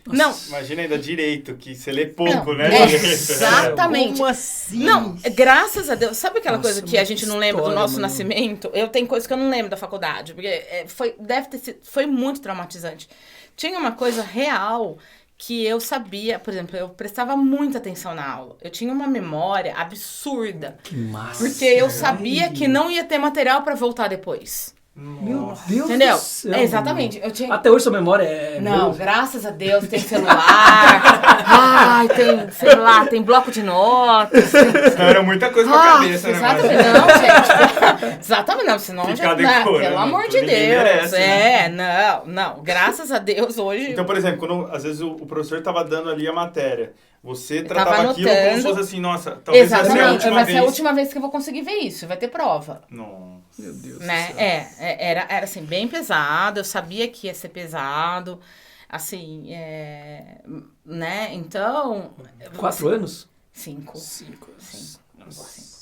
Não. Imagina ainda direito, que você lê pouco, né? Exatamente. Como assim? Não, graças a Deus. Sabe aquela coisa que a gente não lembra do história, nosso mano. nascimento? Eu tenho coisa que eu não lembro da faculdade. Porque foi muito traumatizante. Tinha uma coisa real que eu sabia, por exemplo, eu prestava muita atenção na aula. Eu tinha uma memória absurda. Que massa. Porque eu sabia que não ia ter material pra voltar depois. Meu Deus Entendeu? do céu. Exatamente. Eu tinha... Até hoje sua memória é... Não, graças a Deus tem celular. Tem celular, tem bloco de notas. Era muita coisa pra cabeça, né? Exatamente, não, gente. Exatamente, não, senão Ficar já... decorando, pelo amor de ninguém Deus. merece, né? Não. Graças a Deus hoje... Então, por exemplo, quando às vezes o professor tava dando ali a matéria, você tava tratava aquilo como se anotando. fosse assim, nossa, talvez vai ser a Exatamente, última vai vez. ser a última vez que eu vou conseguir ver isso, vai ter prova. Não. Meu Deus né? do céu. Era assim, bem pesado, eu sabia que ia ser pesado, assim, né? Então... 4 anos? 5. 5 anos. Sim. Nossa.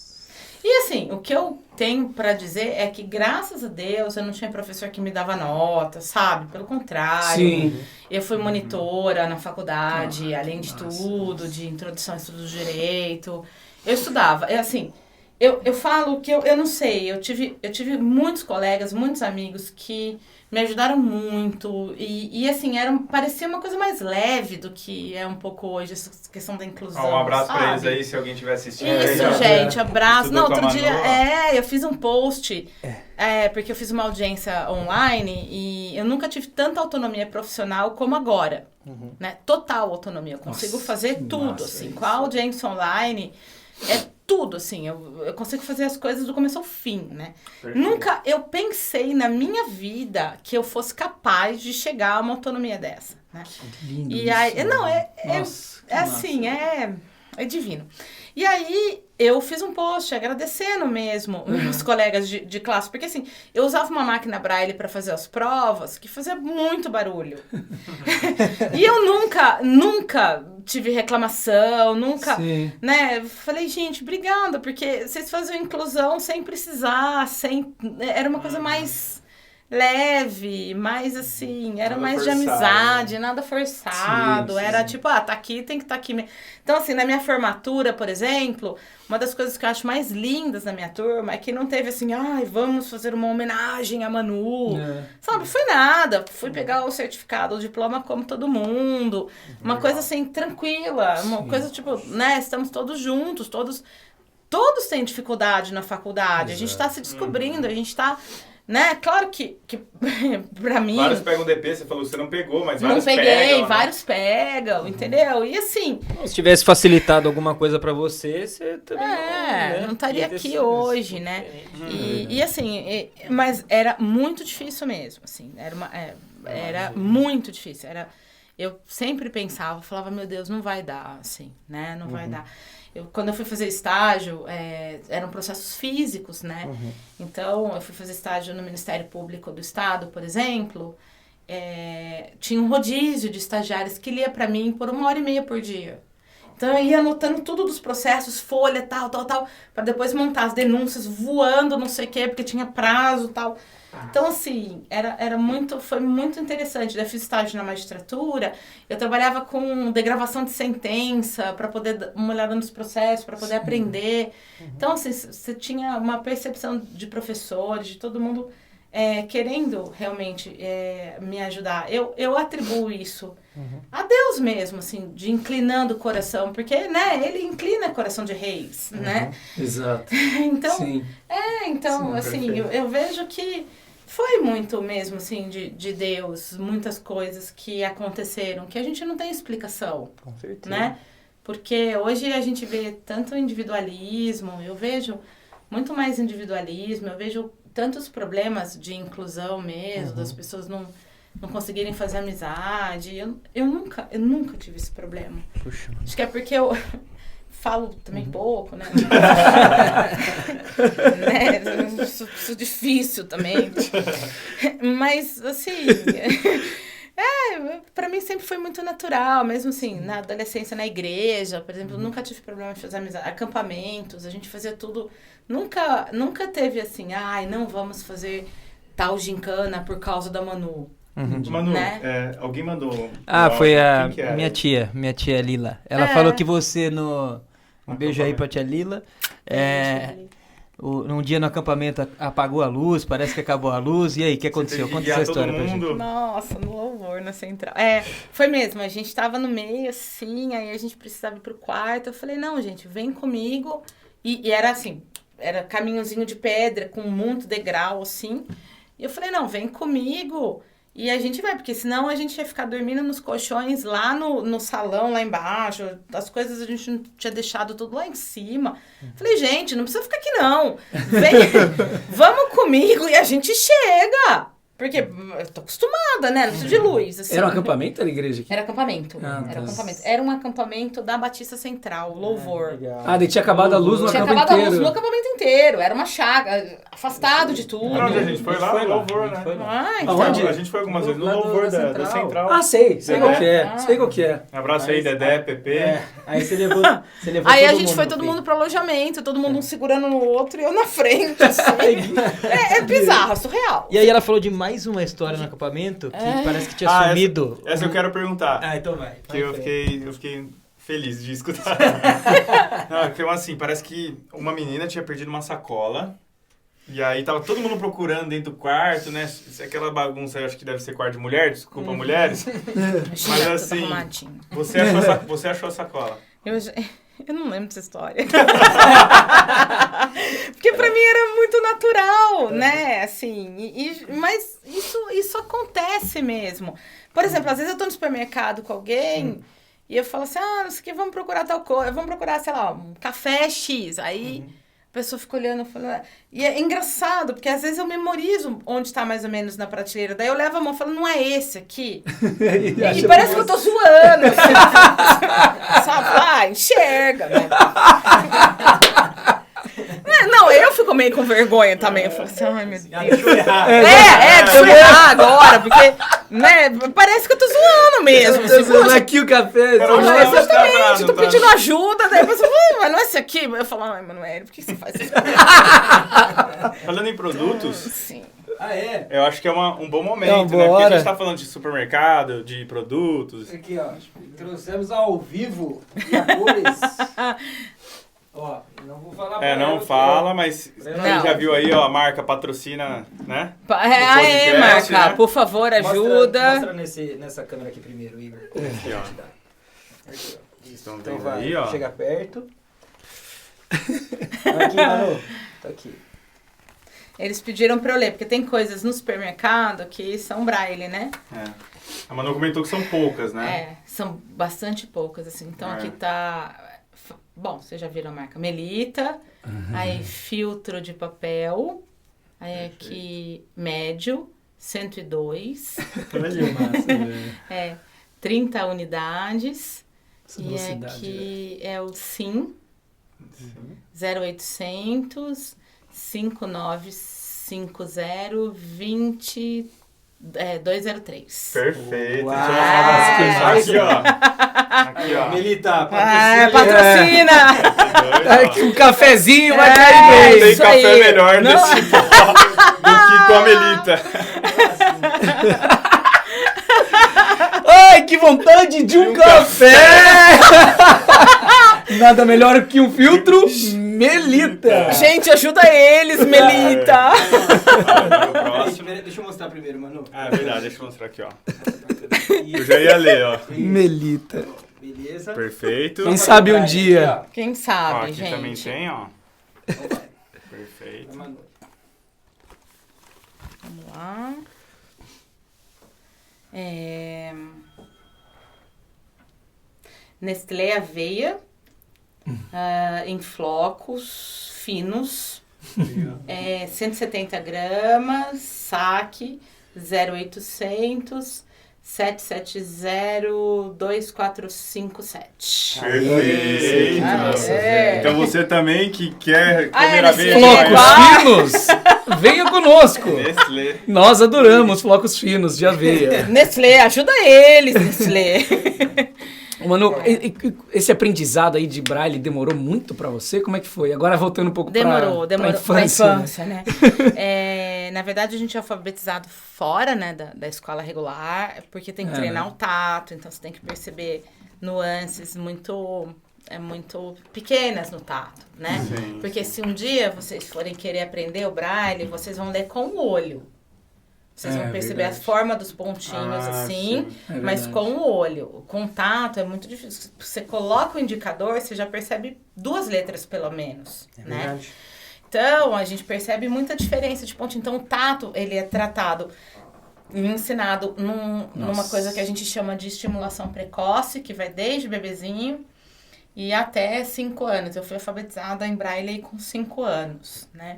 E assim, o que eu tenho pra dizer é que, graças a Deus, eu não tinha professor que me dava nota, sabe? Pelo contrário, Sim. eu fui monitora na faculdade, Ah, além de que massa. tudo, de introdução a estudos do direito. Eu estudava, assim, eu falo que eu não sei, eu tive muitos colegas, muitos amigos que me ajudaram muito e assim, parecia uma coisa mais leve do que é um pouco hoje essa questão da inclusão. Um abraço pra eles sabe? aí, se alguém estiver assistindo. Isso, aí, ó. gente, abraço. Estudou Não, com a outro dia, Manu, ó. eu fiz um post, porque eu fiz uma audiência online e eu nunca tive tanta autonomia profissional como agora, né? Total autonomia, eu consigo Nossa, fazer que tudo, massa assim, isso. com a audiência online, tudo, assim, eu consigo fazer as coisas do começo ao fim, né? Perfeito. Nunca eu pensei na minha vida que eu fosse capaz de chegar a uma autonomia dessa, né? Lindo E isso, aí, não, Nossa, que assim, massa. é divino. E aí, eu fiz um post agradecendo mesmo meus colegas de classe, porque assim, eu usava uma máquina Braille para fazer as provas que fazia muito barulho. E eu nunca tive reclamação, nunca, Sim. né? Falei, gente, obrigada, porque vocês faziam inclusão sem precisar, era uma coisa mais leve, mais assim, era Nada mais de forçado, amizade, nada forçado, Sim, era sim. tipo, tá aqui, tem que estar aqui. Então, assim, na minha formatura, por exemplo, uma das coisas que eu acho mais lindas na minha turma é que não teve assim, ai, vamos fazer uma homenagem a Manu, sabe, foi nada, fui pegar o certificado, o diploma como todo mundo, uma coisa assim, tranquila, uma coisa tipo, né, estamos todos juntos, todos têm dificuldade na faculdade, a gente tá se descobrindo, a gente tá... Né? Claro que pra mim... Vários pegam DP, você falou, você não pegou, mas não vários peguei, pegam. Né? vários pegam, entendeu? E assim... Se tivesse facilitado alguma coisa pra você, você também não estaria aqui hoje, né? E assim, mas era muito difícil mesmo, assim, era muito difícil, eu sempre pensava, falava, meu Deus, não vai dar, assim, né? Não vai dar. Quando eu fui fazer estágio, eram processos físicos, né? Então, eu fui fazer estágio no Ministério Público do Estado, por exemplo, tinha um rodízio de estagiários que lia pra mim por 1h30 por dia. Então, eu ia anotando tudo dos processos, folha, tal, para depois montar as denúncias voando, não sei o quê, porque tinha prazo, tal. Então, assim, foi muito interessante. Eu fiz estágio na magistratura, eu trabalhava com degravação de sentença, para poder dar uma olhada nos processos, para poder aprender. Então, assim, você tinha uma percepção de professores, de todo mundo querendo realmente me ajudar. Eu atribuo isso a Deus mesmo, assim, de inclinando o coração, porque, né, ele inclina o coração de reis, né? Exato. Então, Sim. Então, Sim, assim, eu vejo que foi muito mesmo, assim, de Deus, muitas coisas que aconteceram, que a gente não tem explicação, Com certeza. né? Porque hoje a gente vê tanto individualismo, eu vejo muito mais individualismo, eu vejo tantos problemas de inclusão mesmo, das pessoas não conseguirem fazer amizade. Eu nunca tive esse problema. Puxa. Acho que é porque eu falo também pouco, né? Né? Sou difícil também. Mas, assim... pra mim sempre foi muito natural, mesmo assim, na adolescência, na igreja, por exemplo, nunca tive problema de fazer amizade. Acampamentos, a gente fazia tudo. Nunca teve assim, não vamos fazer tal gincana por causa da Manu. Manu, Né? alguém mandou... Foi a Quem que era? minha tia Lila. Ela falou que você Um beijo aí pra tia Lila. Num dia no acampamento apagou a luz, parece que acabou a luz. E aí, o que aconteceu? Conta essa história pra gente. Nossa, no louvor, na central. Foi mesmo, a gente tava no meio, assim, aí a gente precisava ir pro quarto. Eu falei, não, gente, vem comigo. E era assim, era caminhozinho de pedra, com muito degrau, assim. E eu falei, não, vem comigo. E a gente vai, porque senão a gente ia ficar dormindo nos colchões lá no salão, lá embaixo. As coisas a gente não tinha deixado tudo lá em cima. Falei, gente, não precisa ficar aqui não. Vamos comigo e a gente chega. Porque eu tô acostumada, né? Não preciso de luz. Assim. Era um acampamento ou era igreja aqui? Era acampamento. Era um acampamento da Batista Central, louvor. Daí tinha acabado a luz no Tinha acampamento acabado a luz inteiro. no acampamento inteiro, era uma chácara, afastado de tudo. Não, a gente foi lá no louvor, né? Então, Aonde? A gente foi algumas vezes no louvor da Central. Ah, sei qual que é, sei qual que é. Abraço aí, Dedé, Pepe. Aí você levou aí a todo gente mundo foi no todo fim. mundo pro alojamento, todo mundo um segurando no outro e eu na frente, assim. É bizarro, surreal. E aí ela falou de mais uma história no acampamento que parece que tinha sumido. Essa eu quero perguntar. Então vai. Que eu fiquei feliz de escutar. Não, então, assim, parece que uma menina tinha perdido uma sacola. E aí tava todo mundo procurando dentro do quarto, né? Aquela bagunça, eu acho que deve ser quarto de mulher, desculpa, mulheres. Mas assim, você achou a sacola. Eu não lembro dessa história. Porque pra mim era muito natural, né? Assim, mas isso acontece mesmo. Por exemplo, às vezes eu tô no supermercado com alguém e eu falo assim, não sei o que, vamos procurar tal coisa. Vamos procurar, sei lá, um café X. Aí a pessoa fica olhando, falando... E é engraçado, porque às vezes eu memorizo onde tá mais ou menos na prateleira. Daí eu levo a mão e falo, não é esse aqui? E parece que eu tô zoando. Assim, sabe? Enxerga, né? Não, eu fico meio com vergonha também. Eu falo assim, ai meu Deus. Deixa eu errar. Deixa eu errar agora, porque, né, parece que eu tô zoando mesmo. Eu tô zoando aqui o café. Exatamente, tô pedindo ajuda, daí a pessoa fala, mas não é esse aqui? Eu falo, ai, Manoel, por que você faz isso? Falando em produtos, Sim. eu acho que é um bom momento, né? Porque a gente tá falando de supermercado, de produtos. Aqui, ó. Trouxemos ao vivo e a cores. Ó, não vou falar pra Não ela fala, mas Não. quem já viu aí, ó, a marca patrocina, né? Marca, né? por favor, ajuda. Mostra nessa câmera aqui primeiro, Igor. Aqui, ó. Aqui, ó. Vocês estão Então vendo vai, aí, ó. chega perto. Aqui, Manu. Tá aqui. Eles pediram pra eu ler, porque tem coisas no supermercado que são braille, né? A Manu comentou que são poucas, né? São bastante poucas, assim. Então aqui tá... Bom, vocês já viram a marca Melita, aí filtro de papel, aí aqui médio, 102, Olha, massa, 30 unidades, Essa e velocidade, aqui é o SIM, 0800 5950 20 203. Perfeito. Uau. Aqui, ó. Aqui, ó. Milita, Patrocina! Um cafezinho vai Não cair tem bem. isso café aí. melhor Não. nesse pó do que com a Melita. Ai, que vontade de um café! Nada melhor que um filtro Melita. Gente, ajuda eles, Melita! Deixa eu mostrar primeiro, Manu. É verdade, deixa eu mostrar aqui, ó. Eu já ia ler, ó. Melita. Beleza. Perfeito. Quem sabe um dia. Quem Ó, sabe, aqui gente? também tem, ó. Então vai. Perfeito. Manu. Vamos lá. Nestlé Aveia, em flocos finos, 170 gramas, saque, 0800 770-2457. Perfeito. Então você também que quer comer é aveia. Flocos finos? Venha conosco. Nestlé. Nós adoramos flocos finos de aveia. Nestlé, ajuda eles, Nestlé. Manu, esse aprendizado aí de braille demorou muito pra você? Como é que foi? Agora voltando um pouco pra infância, né? Na verdade, a gente é alfabetizado fora, né, da escola regular, porque tem que treinar o tato, então você tem que perceber nuances muito pequenas no tato, né? Sim. Porque se um dia vocês forem querer aprender o braille, vocês vão ler com o olho. Vocês vão perceber a forma dos pontinhos, assim, mas com o olho. O contato é muito difícil. Você coloca o indicador, você já percebe 2 letras, pelo menos, né? Verdade. Então, a gente percebe muita diferença de pontinho. Então, o tato, ele é tratado e ensinado numa coisa que a gente chama de estimulação precoce, que vai desde bebezinho e até 5 anos. Eu fui alfabetizada em Braille com 5 anos, né?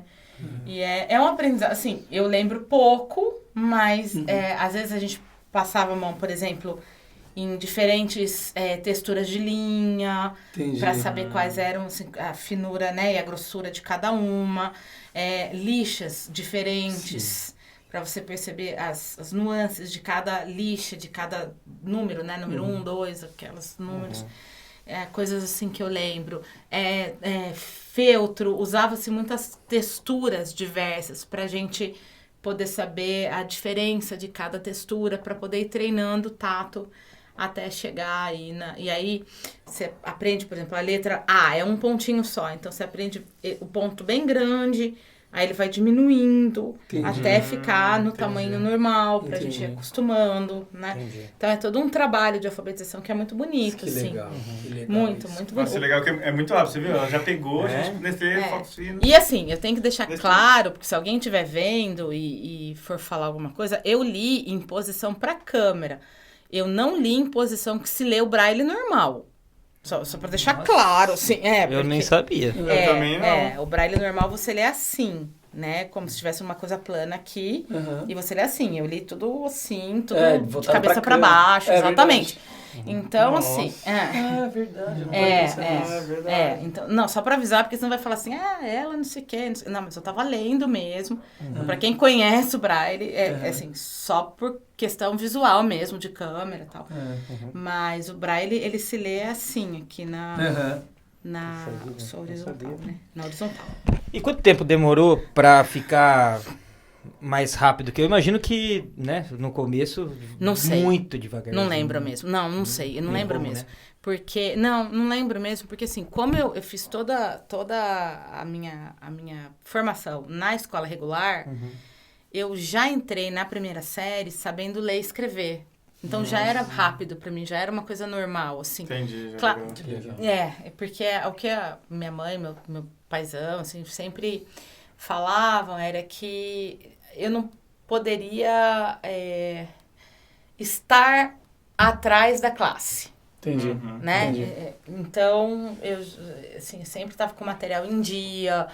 E é um aprendizado, assim, eu lembro pouco, mas às vezes a gente passava a mão, por exemplo, em diferentes texturas de linha, Entendi. para saber quais eram assim, a finura, né, e a grossura de cada uma, lixas diferentes, para você perceber as nuances de cada lixa, de cada número, né, número 1, 2, aqueles números, coisas assim que eu lembro. Feltro, usava-se muitas texturas diversas para a gente poder saber a diferença de cada textura, para poder ir treinando o tato até chegar aí e aí você aprende, por exemplo, a letra A é um pontinho só, então você aprende o ponto bem grande, aí ele vai diminuindo até ficar no tamanho normal, pra gente ir acostumando, né? Entendi. Então é todo um trabalho de alfabetização que é muito bonito, Que assim. legal. Que legal Muito, isso. muito Nossa, bonito. legal que é muito rápido, você viu? Ela já pegou, a gente nesse foto fino. E assim, eu tenho que deixar claro, porque se alguém estiver vendo e for falar alguma coisa, eu li em posição pra câmera. Eu não li em posição que se lê o braille normal. Só pra deixar claro, assim. Eu nem sabia. Eu também não. O braille normal você lê assim, né? Como se tivesse uma coisa plana aqui. E você lê assim. Eu li tudo assim, tudo de voltado cabeça pra pra baixo, É exatamente. Então, Nossa. assim. Ah, verdade. Eu não tinha pensado nisso. verdade. Então, não, só pra avisar, porque senão vai falar assim, ela não sei o quê. Não, mas eu tava lendo mesmo. Então, pra quem conhece o braille, assim, só por questão visual mesmo, de câmera e tal. Mas o braille, ele se lê assim, aqui na só horizontal, né? Na horizontal. E quanto tempo demorou pra ficar mais rápido? Que eu imagino que, né, no começo, Não sei. muito devagar. Não lembro mesmo. Não sei. Eu não Nem lembro como, mesmo. né? Porque, não lembro mesmo, porque assim, como eu fiz toda a minha formação na escola regular, eu já entrei na primeira série sabendo ler e escrever. Então já era rápido pra mim, já era uma coisa normal, assim. Entendi. Claro, Que legal. porque o que a minha mãe, meu paizão, assim, sempre falavam era que eu não poderia estar atrás da classe, Entendi. né? Entendi. Então, eu assim, sempre estava com material em dia,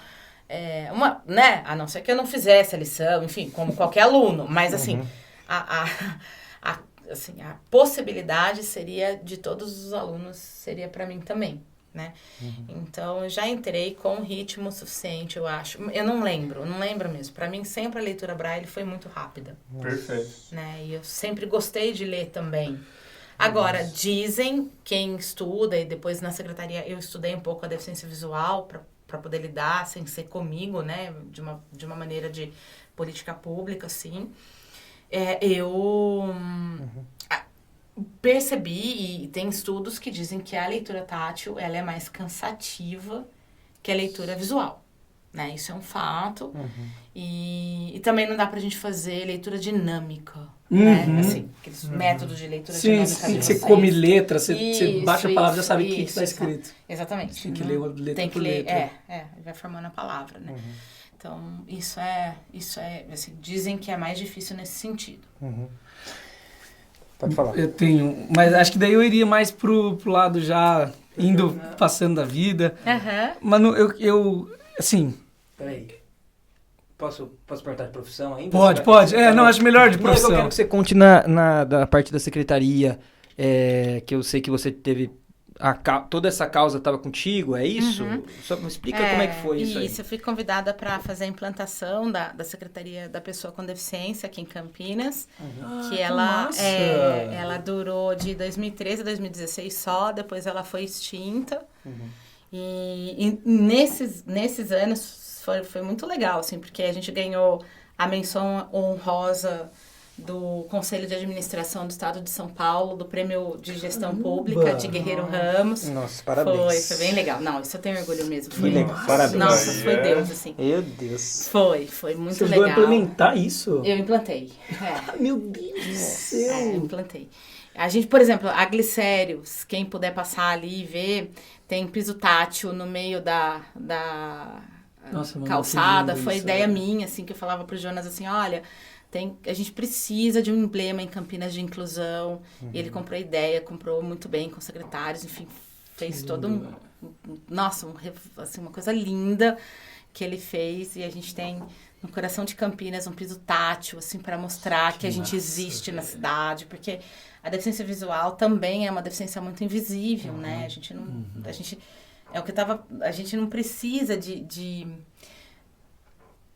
né? A não ser que eu não fizesse a lição, enfim, como qualquer aluno, mas assim, assim, a possibilidade seria de todos os alunos, seria para mim também, né? Então, eu já entrei com um ritmo suficiente, eu acho. Eu não lembro mesmo. Para mim, sempre a leitura braille foi muito rápida, Perfeito. né? E eu sempre gostei de ler também. Agora, dizem, quem estuda, e depois na secretaria eu estudei um pouco a deficiência visual para poder lidar sem ser comigo, né? De uma maneira de política pública, assim. Eu percebi, e tem estudos que dizem que a leitura tátil ela é mais cansativa que a leitura visual, né? Isso é um fato. E também não dá pra gente fazer leitura dinâmica, né? Assim, aqueles métodos de leitura Sim, dinâmica. sim, de você vocês. come letra, você Isso, baixa a palavra e já isso, sabe o que isso, está escrito. Exatamente. Tem que Não- ler letra tem que por ler, letra. vai formando a palavra, né? Então, isso é, assim, dizem que é mais difícil nesse sentido. Pode falar. Eu tenho, mas acho que daí eu iria mais pro lado já indo, passando da vida. Mas eu assim... Peraí. Posso perguntar de profissão ainda? Pode. Não, acho melhor de Não, eu profissão. quero que você conte da parte da secretaria, que eu sei que você teve... toda essa causa estava contigo, é isso? Só me explica como é que foi isso aí. Isso, eu fui convidada para fazer a implantação da Secretaria da Pessoa com Deficiência aqui em Campinas, que ela durou de 2013 a 2016 só, depois ela foi extinta. E nesses anos foi muito legal, assim, porque a gente ganhou a menção honrosa do Conselho de Administração do Estado de São Paulo, do Prêmio de Gestão Pública de Guerreiro Ramos. Nossa, parabéns. Foi bem legal. Não, isso eu tenho orgulho mesmo. Que legal, parabéns. Nossa, foi Deus, assim. Meu Deus. Foi muito Você legal. vai implementar isso? Eu implantei. Meu Deus do céu. Eu implantei. A gente, por exemplo, a Glicérios, quem puder passar ali e ver, tem piso tátil no meio da Nossa, mano, calçada. que lindo Foi isso, ideia minha, assim, que eu falava pro Jonas assim, olha, a gente precisa de um emblema em Campinas de inclusão. E ele comprou a ideia, comprou muito bem com secretários, enfim, fez todo nossa, assim, uma coisa linda, que ele fez e a gente tem no coração de Campinas um piso tátil, assim, para mostrar que a gente existe na cidade, porque a deficiência visual também é uma deficiência muito invisível, né? A gente não... É o que a gente não precisa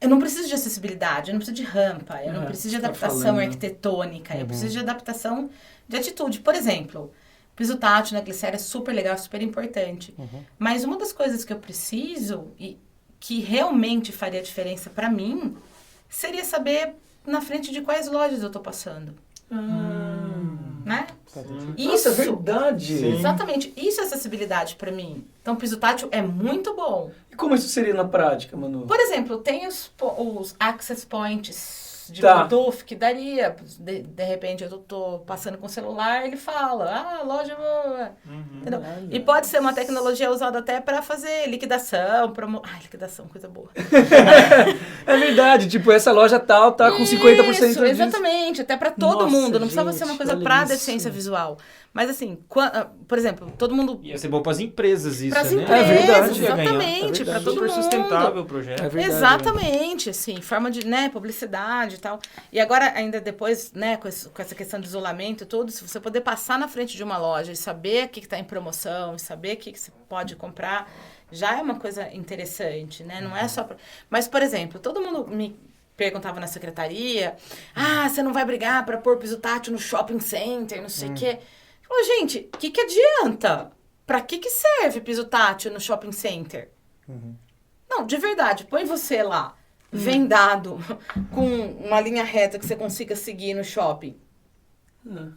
eu não preciso de acessibilidade, eu não preciso de rampa, eu não preciso de adaptação arquitetônica, eu preciso de adaptação de atitude. Por exemplo, piso tátil na glicéria é super legal, super importante. Mas uma das coisas que eu preciso e que realmente faria diferença para mim seria saber na frente de quais lojas eu tô passando. Né? Isso é verdade. Sim. Exatamente. Isso é acessibilidade para mim. Então, piso tátil é muito bom. E como isso seria na prática, Manu? Por exemplo, tem os access points de Tá. Bluetooth que daria. De repente, eu tô passando com o celular, ele fala, loja... Entendeu? E pode ser uma tecnologia usada até para fazer liquidação, liquidação, coisa boa. É verdade, tipo, essa loja tal tá com 50% disso. Exatamente, até para todo Nossa, mundo. Não precisava ser uma gente, coisa olha para isso. deficiência visual. Mas assim, por exemplo, todo mundo... Ia ser bom para as empresas isso, Para as né? empresas, verdade, ia ganhar. exatamente, para todo Super mundo. sustentável o projeto. É verdade, Exatamente, assim, forma de, publicidade e tal. E agora, ainda depois, com essa questão de isolamento e tudo, se você poder passar na frente de uma loja e saber o que está em promoção, e saber o que você pode comprar, já é uma coisa interessante, né? Não é só... Mas, por exemplo, todo mundo me perguntava na secretaria, você não vai brigar para pôr piso tátil no shopping center, não sei o quê. Falou, gente, o que adianta? Pra que serve piso tátil no shopping center? Não, de verdade, põe você lá, vendado, com uma linha reta que você consiga seguir no shopping. Não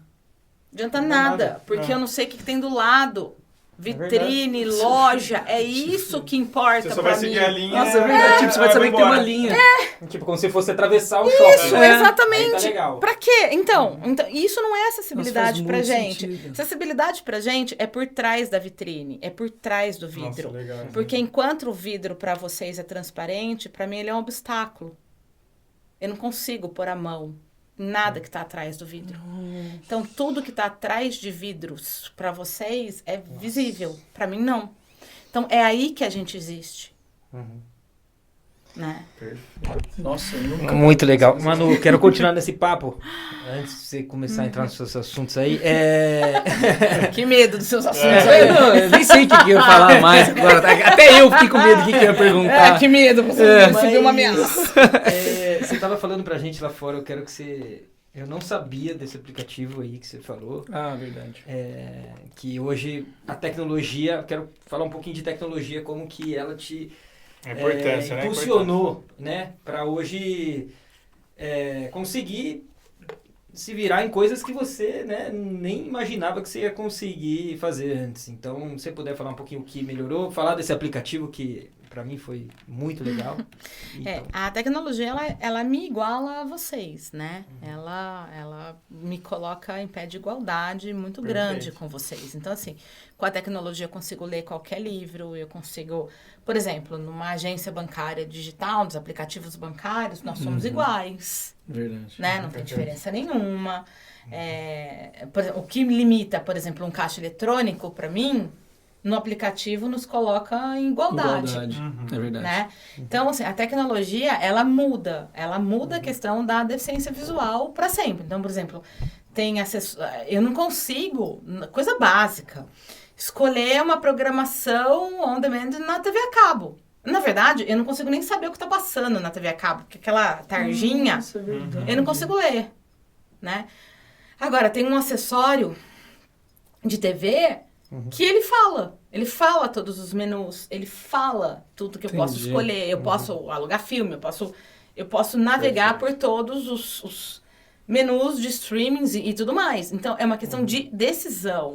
adianta nada, porque eu não sei o que tem do lado. Vitrine, loja, é isso que importa Você só pra vai mim. seguir a linha. Nossa, é verdade. Tipo, você vai saber que tem uma linha. Tipo, como se fosse atravessar o shopping. Isso, Aí exatamente. tá legal. Pra quê? Então, isso não é acessibilidade Nossa, pra faz muito gente. sentido. Acessibilidade pra gente é por trás da vitrine, é por trás do vidro. Nossa, legal. Porque enquanto o vidro pra vocês é transparente, pra mim ele é um obstáculo. Eu não consigo pôr a mão em nada que tá atrás do vidro. Então, tudo que tá atrás de vidros pra vocês é visível. Pra mim, não. Então, é aí que a gente existe. Né? Nossa, eu nunca... Muito legal. Manu, quero continuar nesse papo. Antes de você começar a entrar nos seus assuntos aí. Que medo dos seus assuntos Eu nem sei o que eu ia falar mais agora. Até eu fiquei com medo do que eu ia perguntar. que medo, você recebeu uma ameaça. Você tava falando pra gente lá fora, eu quero que você... Eu não sabia desse aplicativo aí que você falou. Ah, verdade. Que hoje a tecnologia... Quero falar um pouquinho de tecnologia, como que ela te... A importância, né? impulsionou, né? Pra hoje conseguir se virar em coisas que você, né, nem imaginava que você ia conseguir fazer antes. Então, se você puder falar um pouquinho o que melhorou, falar desse aplicativo que pra mim foi muito legal. Então, A tecnologia, ela me iguala a vocês, né? Ela me coloca em pé de igualdade muito grande com vocês. Então, assim, com a tecnologia eu consigo ler qualquer livro, eu consigo... Por exemplo, numa agência bancária digital, nos aplicativos bancários, nós somos iguais, Verdade. né? Não tem diferença nenhuma. Por exemplo, o que limita, por exemplo, um caixa eletrônico, para mim, no aplicativo nos coloca em igualdade. É verdade. Né? Então, assim, a tecnologia, ela muda a questão da deficiência visual para sempre. Então, por exemplo, eu não consigo, coisa básica, escolher uma programação on demand na TV a cabo. Na verdade, eu não consigo nem saber o que está passando na TV a cabo, porque aquela tarjinha, Nossa, é verdade. eu não consigo ler, né? Agora, tem um acessório de TV que ele fala todos os menus, ele fala tudo que eu posso Entendi. escolher, eu posso alugar filme, eu posso navegar por todos os menus de streamings e tudo mais. Então, é uma questão de decisão.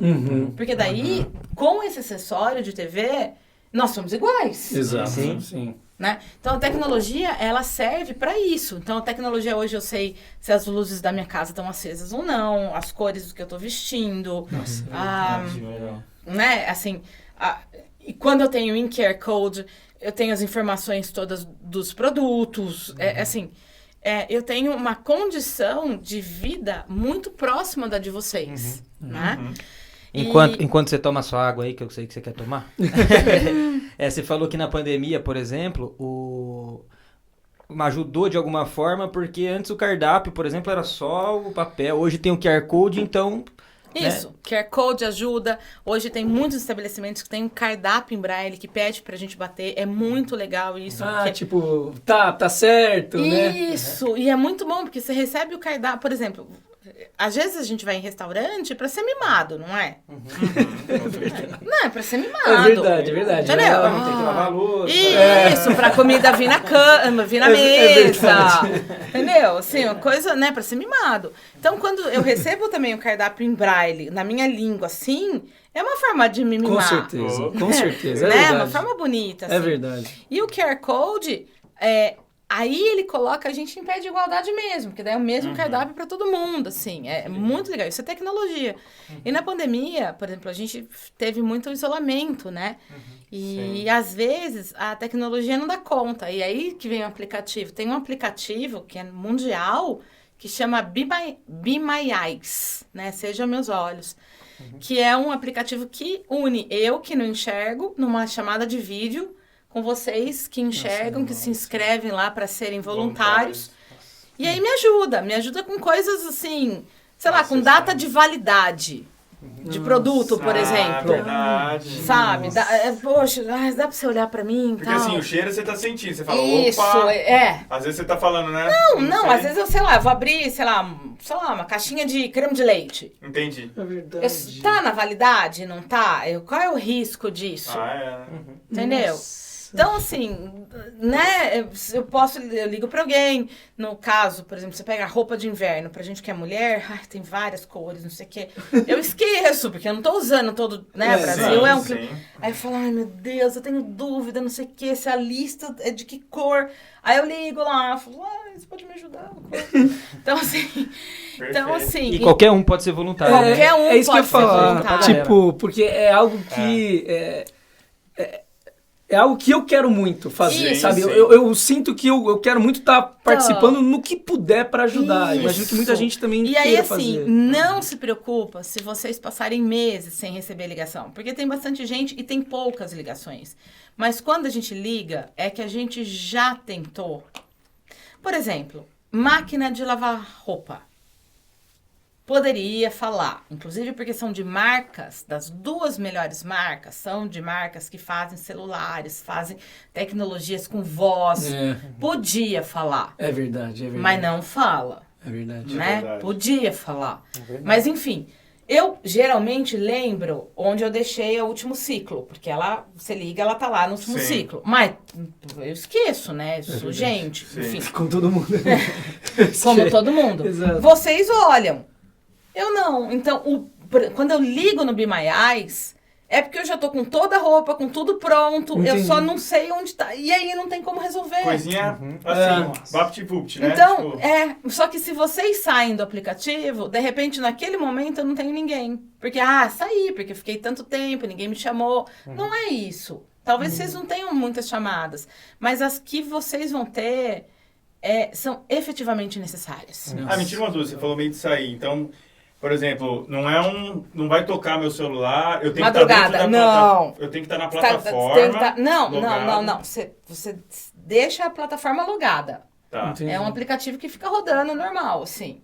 Porque daí, com esse acessório de TV, nós somos iguais. Exato. Sim. Sim. Né? Então, a tecnologia, ela serve para isso. Então, a tecnologia hoje eu sei se as luzes da minha casa estão acesas ou não, as cores do que eu estou vestindo. Nossa, Né? Assim, e quando eu tenho in QR Code, eu tenho as informações todas dos produtos. Eu tenho uma condição de vida muito próxima da de vocês. Né? Enquanto você toma sua água aí, que eu sei que você quer tomar. Você falou que na pandemia, por exemplo, ajudou de alguma forma, porque antes o cardápio, por exemplo, era só o papel, hoje tem o QR Code, então... Isso, QR Code ajuda. Hoje tem muitos estabelecimentos que tem um cardápio em braille que pede pra gente bater. É muito legal isso. porque... tipo, tá certo, né? Isso, e é muito bom, porque você recebe o cardápio, por exemplo, às vezes a gente vai em restaurante pra ser mimado, não é? Não, é pra ser mimado. É verdade, é verdade. Entendeu? Não, tem que lavar a louça. Isso, pra comida vir na cama, vir na mesa. Entendeu? Assim, uma coisa, né, pra ser mimado. Então, quando eu recebo também o cardápio em braille, na minha língua, assim, é uma forma de me mimar. Com certeza, é né? verdade. Uma forma bonita, assim. É verdade. E o QR Code, aí ele coloca a gente em pé de igualdade mesmo, porque daí é o mesmo cardápio para todo mundo, assim. É muito legal. Isso é tecnologia. E na pandemia, por exemplo, a gente teve muito isolamento, né? E às vezes a tecnologia não dá conta. E aí que vem o aplicativo. Tem um aplicativo que é mundial que chama Be My Eyes, né? Seja Meus Olhos. Que é um aplicativo que une eu, que não enxergo, numa chamada de vídeo, com vocês que enxergam, que se inscrevem lá para serem voluntários. E aí me ajuda com coisas assim, sei lá, com data de validade de produto, por exemplo. Verdade. Sabe? Poxa, dá pra você olhar pra mim e Porque tal. assim, o cheiro você tá sentindo, você fala, Isso, opa. é. Às vezes você tá falando, né? Não, sei. às vezes eu, sei lá, eu vou abrir, sei lá, uma caixinha de creme de leite. Entendi. É verdade. Tá na validade? Não tá? Qual é o risco disso? Entendeu? Então, assim, né, eu ligo pra alguém, no caso, por exemplo, você pega a roupa de inverno, pra gente que é mulher, tem várias cores, não sei o quê, eu esqueço, porque eu não tô usando todo, né, Brasil é um... Aí eu falo, ai meu Deus, eu tenho dúvida, não sei o quê, se a lista é de que cor, aí eu ligo lá, falo, você pode me ajudar? Então, assim... E qualquer um pode ser voluntário. Qualquer um é isso que eu pode ser falo, voluntário. tipo, porque é algo que... É algo que eu quero muito fazer, Isso, sabe? sim. Eu sinto que eu quero muito estar participando no que puder para ajudar. Isso. Imagino que muita gente também E aí, queira assim, fazer. não se preocupa se vocês passarem meses sem receber ligação. Porque tem bastante gente e tem poucas ligações. Mas quando a gente liga, é que a gente já tentou. Por exemplo, máquina de lavar roupa. Poderia falar, inclusive porque são de marcas, das duas melhores marcas, são de marcas que fazem celulares, fazem tecnologias com voz. Podia falar, É verdade. mas não fala, É verdade. né? verdade. Podia falar. Mas enfim, eu geralmente lembro onde eu deixei o último ciclo, porque você liga, ela tá lá no último Sim. ciclo. Mas eu esqueço, né? Eu sou gente, Sim. enfim, Com todo mundo. como todo mundo. Exato. Vocês olham. Eu não. Então, quando eu ligo no Be My Eyes, é porque eu já tô com toda a roupa, com tudo pronto. Entendi. Eu só não sei onde tá. E aí não tem como resolver. Coisinha assim, vapt-vupt, né? Então, Tipo, só que se vocês saem do aplicativo, de repente, naquele momento, eu não tenho ninguém. Porque, saí, porque eu fiquei tanto tempo, ninguém me chamou. Não é isso. Talvez vocês não tenham muitas chamadas. Mas as que vocês vão ter são efetivamente necessárias. me tira uma dúvida, você falou meio de sair, então... Por exemplo, não vai tocar meu celular, eu tenho Madrugada, que estar dentro não. Eu tenho que estar na Tem plataforma. que tá- Não. logado. Você deixa a plataforma logada. Tá. Entendi. É um aplicativo que fica rodando normal, assim.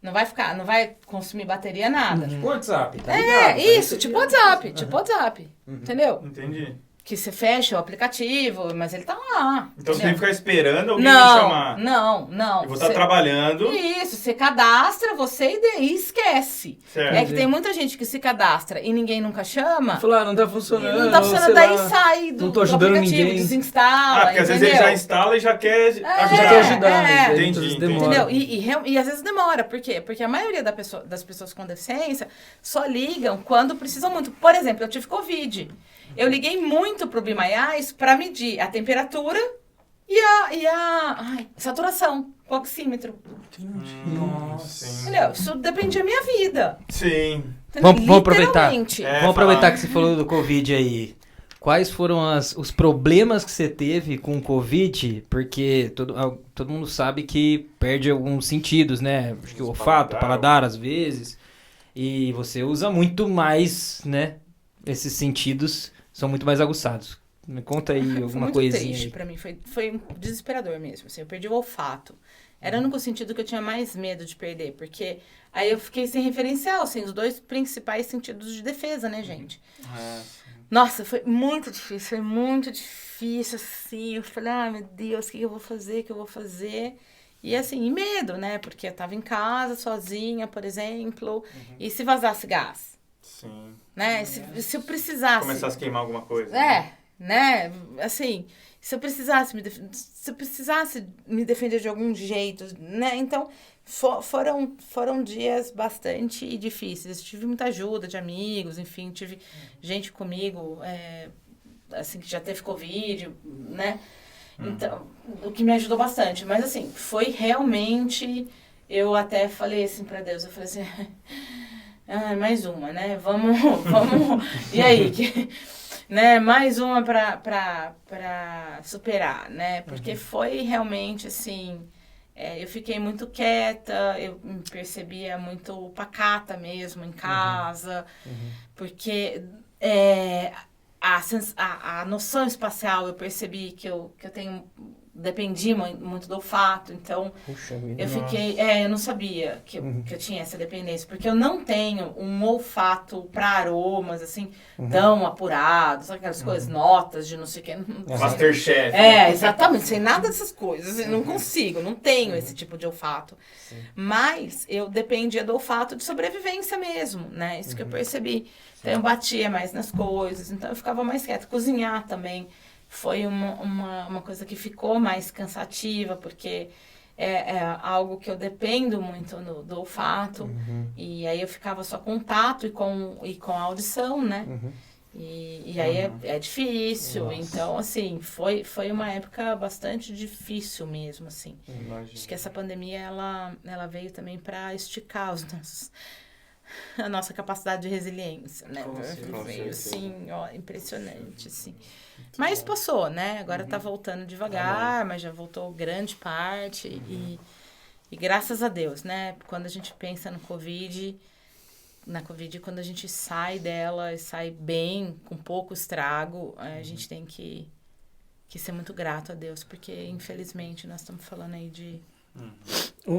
Não vai consumir bateria, nada. Tipo WhatsApp, tá ligado? Isso, tipo WhatsApp, entendeu? Entendi. Que você fecha o aplicativo, mas ele tá lá. Então você entendeu? tem que ficar esperando alguém me chamar. Não. Eu vou estar Você- trabalhando. Isso, você cadastra, você e daí esquece. Certo. É que tem muita gente que se cadastra e ninguém nunca chama. Falar, não tá funcionando. Não tá funcionando, sei daí lá. sai do, não tô do ajudando aplicativo, ninguém. desinstala, Porque às vezes ele já instala e já quer ajudar. Já quer ajudar, É. né? Entendi, Às vezes entendi. demora. Entendeu? E às vezes demora. Por quê? Porque a maioria das pessoas com deficiência só ligam quando precisam muito. Por exemplo, eu tive Covid. Eu liguei muito pro Be My Eyes para medir a temperatura e a saturação, o oxímetro. Sim. Entendeu? Isso dependia da minha vida. Sim. Entendeu? Vamos aproveitar. Literalmente. Vamos aproveitar que você falou do Covid aí. Quais foram os problemas que você teve com o Covid? Porque todo mundo sabe que perde alguns sentidos, né? Acho que o olfato, paladar às vezes. E você usa muito mais, né? Esses sentidos são muito mais aguçados. Me conta aí Foi alguma muito coisinha triste aí. pra mim, foi desesperador mesmo, assim, eu perdi o olfato. Era o único sentido que eu tinha mais medo de perder, porque aí eu fiquei sem referencial, assim, os dois principais sentidos de defesa, né, gente? Nossa, foi muito difícil, assim, eu falei, ah, meu Deus, o que eu vou fazer, E assim, e medo, né, porque eu tava em casa, sozinha, por exemplo, e se vazasse gás, Sim. né, se eu precisasse... Começasse a queimar alguma coisa. né, assim, se eu precisasse me defender de algum jeito, né, então foram dias bastante difíceis. Tive muita ajuda de amigos, enfim, tive gente comigo, assim, que já teve Covid, né, então, o que me ajudou bastante, mas assim, foi realmente, eu até falei assim pra Deus, eu falei assim, mais uma, né, vamos, e aí, né, mais uma pra superar, né, porque foi realmente, assim, eu fiquei muito quieta, eu me percebia muito pacata mesmo em casa, porque a noção espacial eu percebi que eu dependi muito do olfato, então Puxa vida. eu fiquei, eu não sabia que eu tinha essa dependência, porque eu não tenho um olfato para aromas, assim, tão apurado, sabe aquelas coisas, notas de não sei o que. Masterchef. Exatamente, sem nada dessas coisas, eu não consigo, não tenho esse tipo de olfato. Mas eu dependia do olfato de sobrevivência mesmo, né, isso que eu percebi. Então eu batia mais nas coisas, então eu ficava mais quieta. Cozinhar também foi uma coisa que ficou mais cansativa, porque é algo que eu dependo muito do olfato. E aí eu ficava só com o tato e com a audição, né? E aí é difícil. Nossa. Então, assim, foi uma época bastante difícil mesmo, assim. Acho que essa pandemia, ela veio também para esticar a nossa capacidade de resiliência, né? Veio, assim, impressionante, assim. Mas passou, né? Agora tá voltando devagar, mas já voltou grande parte. E graças a Deus, né? Quando a gente pensa na Covid, quando a gente sai dela e sai bem, com pouco estrago, a gente tem que ser muito grato a Deus, porque infelizmente nós estamos falando aí de...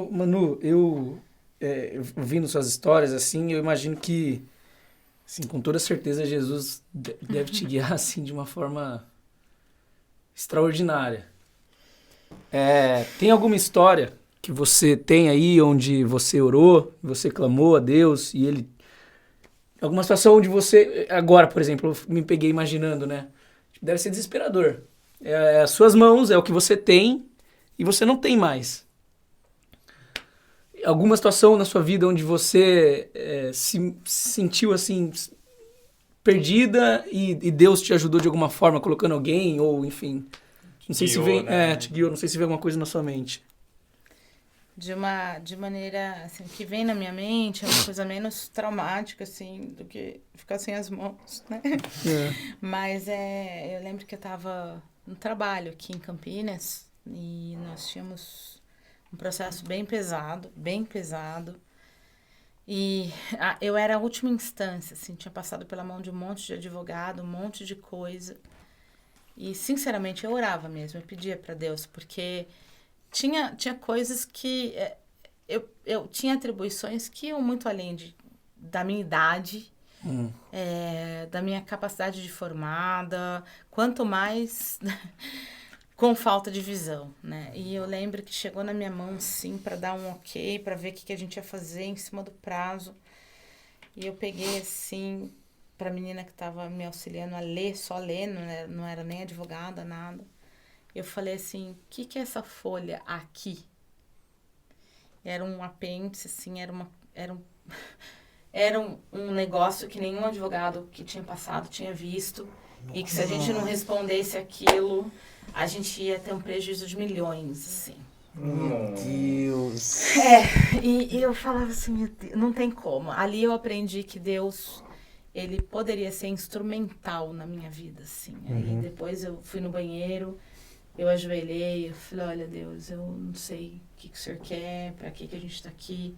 Manu, eu ouvindo suas histórias, assim, eu imagino que, assim, com toda certeza, Jesus deve te guiar, assim, de uma forma extraordinária. Tem alguma história que você tem aí, onde você orou, você clamou a Deus, e Ele... Alguma situação onde você... Agora, por exemplo, eu me peguei imaginando, né? Deve ser desesperador. As suas mãos, é o que você tem, e você não tem mais. Alguma situação na sua vida onde você se sentiu assim perdida e Deus te ajudou de alguma forma, colocando alguém ou enfim, não sei se vem, te guiou, não sei se vem alguma coisa na sua mente. De maneira assim, que vem na minha mente é uma coisa menos traumática assim do que ficar sem as mãos, né? Mas eu lembro que eu estava no trabalho aqui em Campinas e nós tínhamos um processo bem pesado. E eu era a última instância, assim, tinha passado pela mão de um monte de advogado, um monte de coisa. E, sinceramente, eu orava mesmo, eu pedia para Deus, porque tinha coisas que... Eu tinha atribuições que iam muito além da minha idade, da minha capacidade de formada, quanto mais... com falta de visão, né? E eu lembro que chegou na minha mão, sim, para dar um ok, para ver o que a gente ia fazer em cima do prazo. E eu peguei, assim, para a menina que estava me auxiliando a ler, só ler, não era nem advogada, nada. Eu falei assim, o que é essa folha aqui? Era um apêndice, assim, era um negócio que nenhum advogado que tinha passado tinha visto. E que se a gente não respondesse aquilo... a gente ia ter um prejuízo de milhões, assim. Meu Deus! E eu falava assim, não tem como. Ali eu aprendi que Deus, Ele poderia ser instrumental na minha vida, assim. Aí depois eu fui no banheiro, eu ajoelhei, eu falei, olha Deus, eu não sei o que o Senhor quer, pra que a gente tá aqui,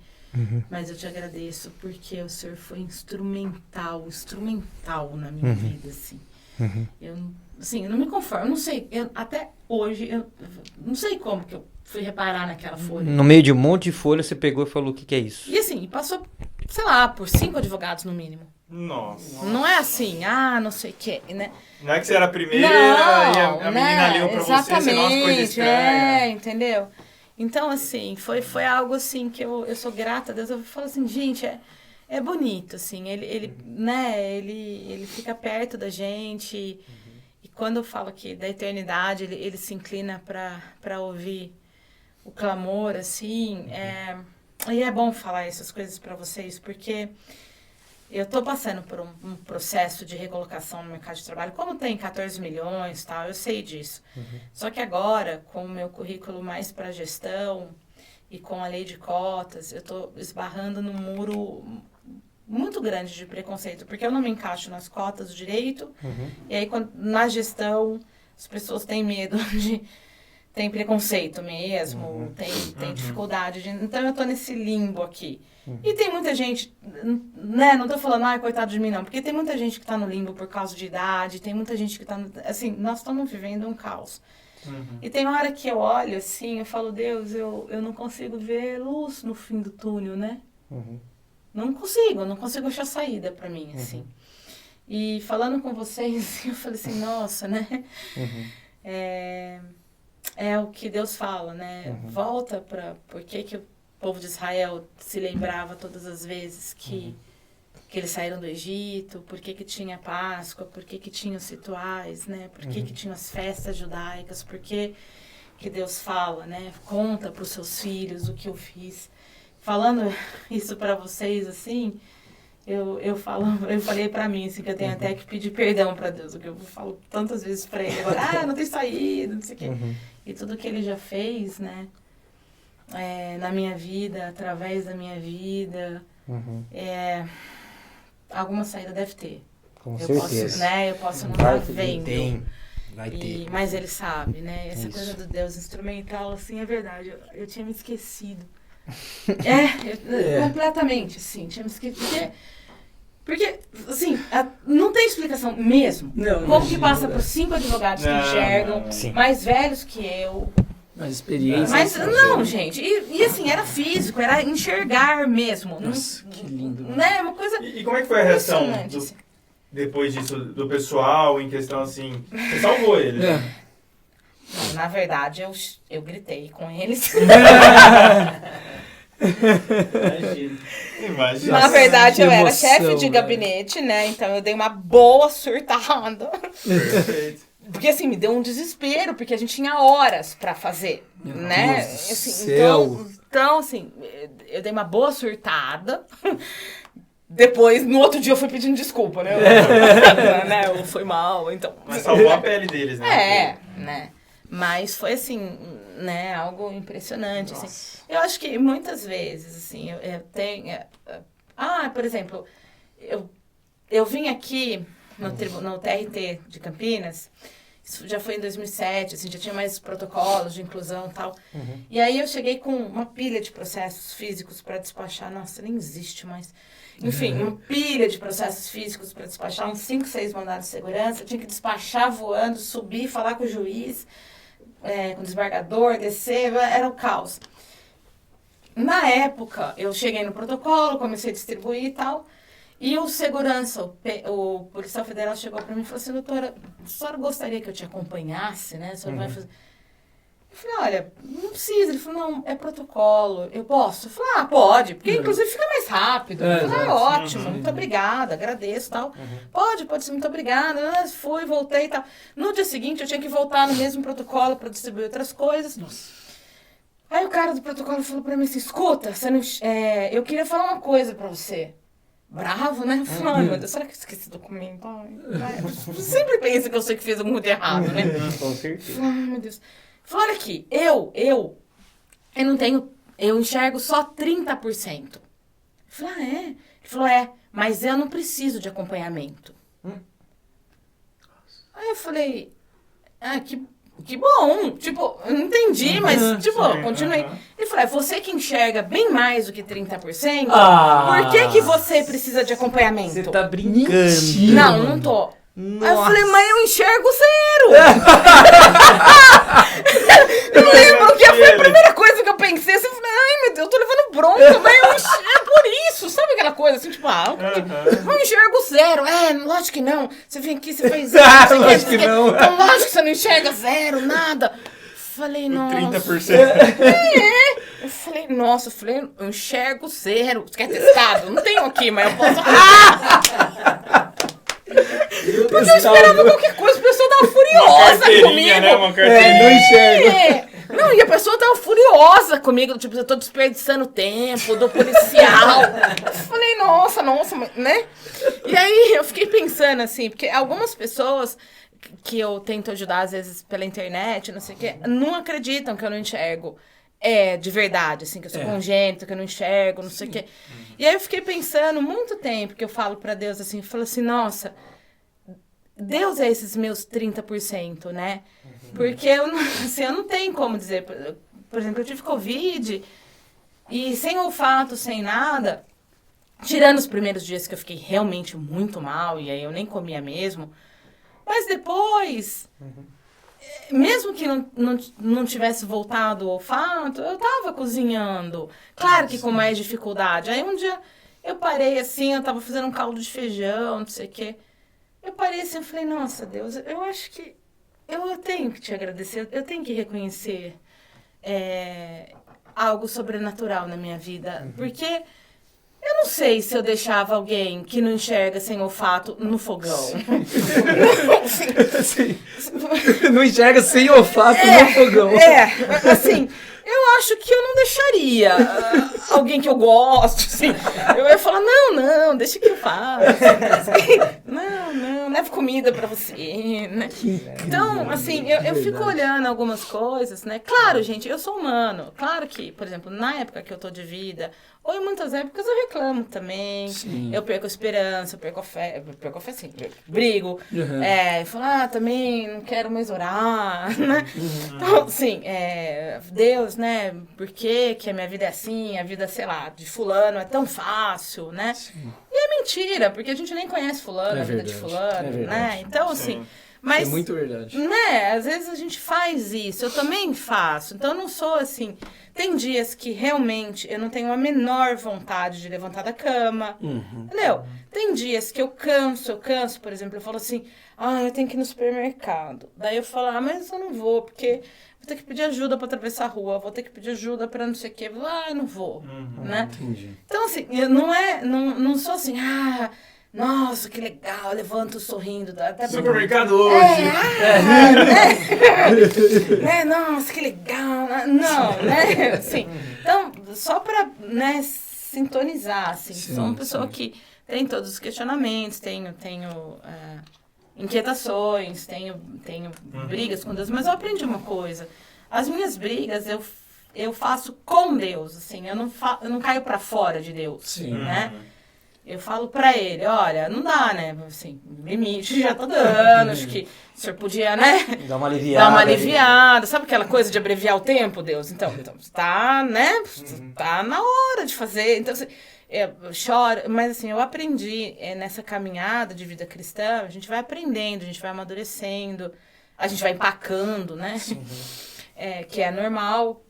mas eu te agradeço porque o Senhor foi instrumental na minha vida, assim. Eu assim, eu não me conformo, eu não sei, até hoje, eu não sei como que eu fui reparar naquela folha. No meio de um monte de folha, você pegou e falou, o que que é isso? E assim, passou, sei lá, por 5 advogados no mínimo. Nossa. Não é assim, não sei o que, né? Não é que você era a primeira Não, e a menina leu pra você, você, nossa, coisa exatamente, estranha. entendeu? Então, assim, foi algo assim que eu sou grata a Deus. Eu falo assim, gente, é bonito, assim, ele fica perto da gente. E quando eu falo aqui da eternidade, ele se inclina para ouvir o clamor, assim. E é bom falar essas coisas para vocês, porque eu estou passando por um processo de recolocação no mercado de trabalho. Como tem 14 milhões, tal, eu sei disso. Só que agora, com o meu currículo mais para gestão e com a lei de cotas, eu estou esbarrando num muro muito grande de preconceito, porque eu não me encaixo nas cotas do direito, e aí na gestão as pessoas têm medo tem preconceito mesmo, tem dificuldade então eu tô nesse limbo aqui. E tem muita gente, né, não tô falando, coitado de mim não, porque tem muita gente que tá no limbo por causa de idade, tem muita gente que tá, assim, nós estamos vivendo um caos. E tem hora que eu olho assim, eu falo, Deus, eu não consigo ver luz no fim do túnel, né? Não consigo achar saída pra mim, assim. E falando com vocês, eu falei assim, nossa, né? É o que Deus fala, né? Volta pra... Por que o povo de Israel se lembrava todas as vezes que eles saíram do Egito? Por que tinha Páscoa? Por que tinha os rituais, né? Por que tinha as festas judaicas? Por que Deus fala, né? Conta pros seus filhos o que eu fiz. Falando isso pra vocês, assim, eu falei pra mim, assim, que eu tenho até que pedir perdão pra Deus, porque eu falo tantas vezes pra ele, agora, não tem saída, não sei o quê. E tudo que ele já fez, né, na minha vida, através da minha vida, alguma saída deve ter. Com certeza. Eu posso não estar vendo. Vai ter. Mas ele sabe, né, essa Isso. coisa do Deus instrumental, assim, é verdade, eu tinha me esquecido. Completamente, assim, tinha me esquecido. Porque, assim, não tem explicação mesmo. Como que passa por 5 advogados que enxergam, mais velhos que eu. Mais experiência. Mas, não, gente. E assim, era físico, era enxergar mesmo. Nossa, que lindo. Né, uma coisa... E como é que foi a reação assim. depois disso, do pessoal, em questão assim... Você salvou ele, né? Não, na verdade, eu gritei com eles. Imagina. Na verdade, eu era emoção, chefe de gabinete, né? Então eu dei uma boa surtada. Perfeito. Porque assim, me deu um desespero, porque a gente tinha horas pra fazer, Meu né? Deus do Assim, céu. então, assim, eu dei uma boa surtada. Depois, no outro dia, eu fui pedindo desculpa, né? Eu fui mal, então... Mas salvou a pele deles, né? né? Mas foi assim, né? Algo impressionante, Nossa. assim. Eu acho que muitas vezes, assim, eu tenho... por exemplo, eu vim aqui no TRT de Campinas, isso já foi em 2007, assim, já tinha mais protocolos de inclusão e tal. E aí eu cheguei com uma pilha de processos físicos para despachar, nossa, nem existe mais. Enfim, uma pilha de processos físicos para despachar, uns 5, 6 mandados de segurança, eu tinha que despachar voando, subir, falar com o juiz, com o desembargador, descer, era um caos. Na época, eu cheguei no protocolo, comecei a distribuir e tal, e o segurança, o policial federal chegou para mim e falou assim, doutora, a senhora gostaria que eu te acompanhasse, né? A senhora vai fazer... Eu falei, olha, não precisa. Ele falou, não, é protocolo, eu posso? Eu falei, pode, porque inclusive fica mais rápido. Eu falei, ótimo, muito obrigada, agradeço e tal. Pode ser, muito obrigada. Fui, voltei e tal. No dia seguinte, eu tinha que voltar no mesmo protocolo para distribuir outras coisas. Aí o cara do protocolo falou pra mim assim, escuta, você não, eu queria falar uma coisa pra você. Bravo, né? Eu falei, ai meu Deus, será que eu esqueci esse documento? Eu sempre penso que eu sei que fiz alguma coisa errado, né? Com certeza. Ai, meu Deus. Falei, olha aqui, eu não tenho, eu enxergo só 30%. Eu falei, Ele falou, mas eu não preciso de acompanhamento. Aí eu falei, que bom, tipo, eu não entendi, mas, tipo, continuei. Ele falou, você que enxerga bem mais do que 30%, por que você precisa de acompanhamento? Você tá brincando. Não tô. Nossa. Aí eu falei, mas eu enxergo zero. Eu lembro que foi a primeira coisa que eu pensei, assim, eu falei, ai meu Deus, eu tô levando bronca, mas eu enxergo por isso, sabe aquela coisa, assim, tipo, eu enxergo zero, lógico que não, você vem aqui, você faz isso, Lógico que não. então lógico que você não enxerga zero, nada. Falei, nossa. 30%. Eu falei, nossa, eu enxergo zero. Você quer testado? Não tenho aqui, mas eu posso. Porque eu esperava qualquer coisa, a pessoa tava furiosa comigo. Né? Uma carteirinha. Não enxerga. Não, e a pessoa tava furiosa comigo, tipo, eu tô desperdiçando tempo do policial. Eu falei, nossa, né? E aí eu fiquei pensando assim, porque algumas pessoas que eu tento ajudar, às vezes, pela internet, não sei o quê, não acreditam que eu não enxergo. De verdade, assim, que eu sou congênita, que eu não enxergo, não sei o quê. E aí eu fiquei pensando muito tempo que eu falo pra Deus, assim, eu falo assim, nossa, Deus é esses meus 30%, né? Porque eu não tenho como dizer. Por exemplo, eu tive Covid e sem olfato, sem nada, tirando os primeiros dias que eu fiquei realmente muito mal, e aí eu nem comia mesmo, mas depois... Mesmo que não tivesse voltado o olfato, eu tava cozinhando. Claro que com mais dificuldade. Aí um dia eu parei assim, eu tava fazendo um caldo de feijão, não sei o quê. Eu parei assim, eu falei, nossa, Deus, eu acho que eu tenho que te agradecer, eu tenho que reconhecer algo sobrenatural na minha vida. Porque eu não sei se eu deixava alguém que não enxerga sem olfato no fogão. Assim, não enxerga sem olfato no fogão. Assim, eu acho que eu não deixaria alguém que eu gosto, assim. Eu ia falar, não, deixa que eu faço. Não, leve comida pra você, né? Então, assim, eu fico olhando algumas coisas, né? Claro, gente, eu sou humano. Claro que, por exemplo, na época que eu tô de vida, ou em muitas épocas eu reclamo também. Sim. Eu perco a esperança, eu perco a fé sim, brigo. Eu falo, também não quero mais orar, né? Então, assim, Deus, né? Por que a minha vida é assim? A vida, sei lá, de fulano é tão fácil, né? Sim. E é mentira, porque a gente nem conhece fulano, a vida de fulano, né? Então, assim... Mas, é muito verdade. Né, às vezes a gente faz isso, eu também faço. Então, eu não sou assim... Tem dias que realmente eu não tenho a menor vontade de levantar da cama, entendeu? Tem dias que eu canso, por exemplo, eu falo assim, eu tenho que ir no supermercado. Daí eu falo, mas eu não vou, porque vou ter que pedir ajuda para atravessar a rua, vou ter que pedir ajuda para não sei o quê. Eu não vou, né? Entendi. Então, assim, eu não sou assim, nossa, que legal, eu levanto sorrindo. Até Supermercado hoje. Nossa, que legal. Não, né? Assim, então, só para, né, sintonizar, assim. Sou uma pessoa que tem todos os questionamentos, tenho inquietações, tenho brigas com Deus, mas eu aprendi uma coisa. As minhas brigas eu faço com Deus, assim, eu não caio para fora de Deus, né? Eu falo pra ele, olha, não dá, né? Assim, limite já tá dando, acho que o senhor podia, né? Dar uma aliviada. Sabe aquela coisa de abreviar o tempo, Deus? Então tá, né? Tá na hora de fazer. Então, assim, eu choro, mas assim, eu aprendi nessa caminhada de vida cristã, a gente vai aprendendo, a gente vai amadurecendo, a gente vai empacando, né? Que é normal.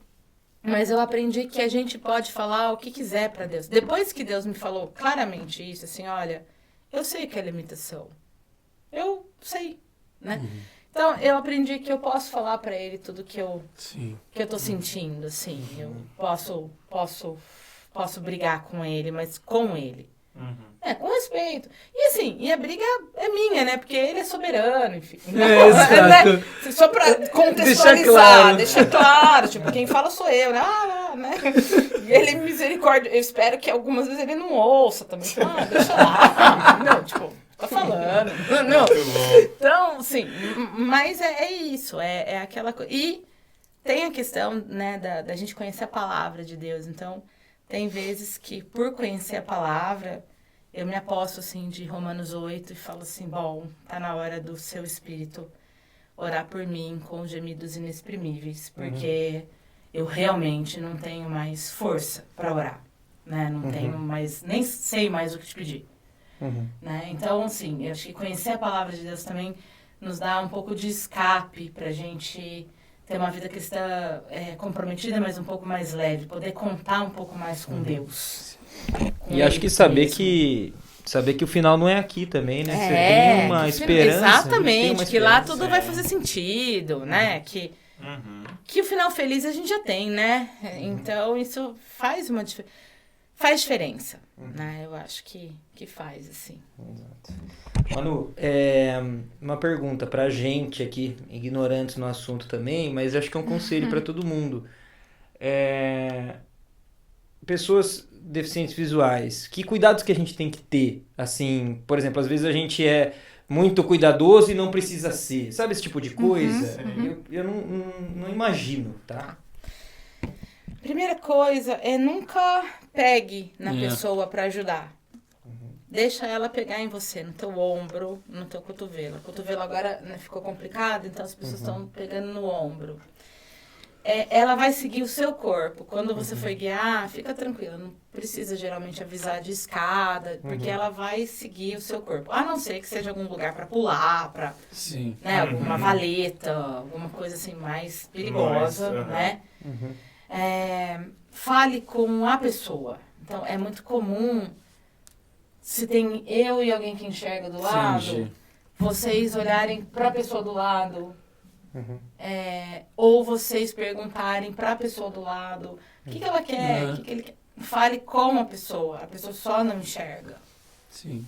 Mas eu aprendi que a gente pode falar o que quiser para Deus. Depois que Deus me falou claramente isso, assim, olha, eu sei que é limitação. Eu sei, né? Então, eu aprendi que eu posso falar para ele tudo que eu tô sentindo, assim. Eu posso brigar com ele, mas com ele. Com respeito. E assim, a briga é minha, né? Porque ele é soberano, enfim. Né? Só pra contextualizar, deixar claro. Tipo, quem fala sou eu, né? E ele é misericórdia. Eu espero que algumas vezes ele não ouça também. Deixa lá. Não, tipo, tá falando. Não. Então, assim, mas é isso. É aquela coisa. E tem a questão, né, da gente conhecer a palavra de Deus. Então, tem vezes que, por conhecer a palavra, eu me aposto, assim, de Romanos 8 e falo assim, bom, tá na hora do seu Espírito orar por mim com gemidos inexprimíveis, porque eu realmente não tenho mais força para orar, né? Não tenho mais, nem sei mais o que te pedir. Né? Então, assim, eu acho que conhecer a palavra de Deus também nos dá um pouco de escape pra gente ter uma vida cristã comprometida, mas um pouco mais leve, poder contar um pouco mais com Deus. E acho que saber que o final não é aqui também, né? Você tem uma esperança. Exatamente, que lá tudo vai fazer sentido, né? Que o final feliz a gente já tem, né? Então, isso faz diferença, né? Eu acho que faz, assim. Exato. Manu, uma pergunta pra gente aqui, ignorantes no assunto também, mas acho que é um conselho pra todo mundo. Pessoas deficientes visuais, que cuidados que a gente tem que ter? Assim, por exemplo, às vezes a gente é muito cuidadoso e não precisa ser. Sabe esse tipo de coisa? Eu não imagino, tá? Primeira coisa é nunca pegue na pessoa pra ajudar. Deixa ela pegar em você, no teu ombro, no teu cotovelo. O cotovelo agora, né, ficou complicado, então as pessoas estão pegando no ombro. Ela vai seguir o seu corpo. Quando você for guiar, fica tranquila. Não precisa geralmente avisar de escada, porque ela vai seguir o seu corpo. A não ser que seja algum lugar para pular, para né, alguma valeta, alguma coisa assim mais perigosa, né? Fale com a pessoa. Então, é muito comum, se tem eu e alguém que enxerga do lado, vocês olharem para a pessoa do lado. Ou vocês perguntarem para a pessoa do lado o que ela quer, o que ele quer. Fale com a pessoa só não enxerga. Sim.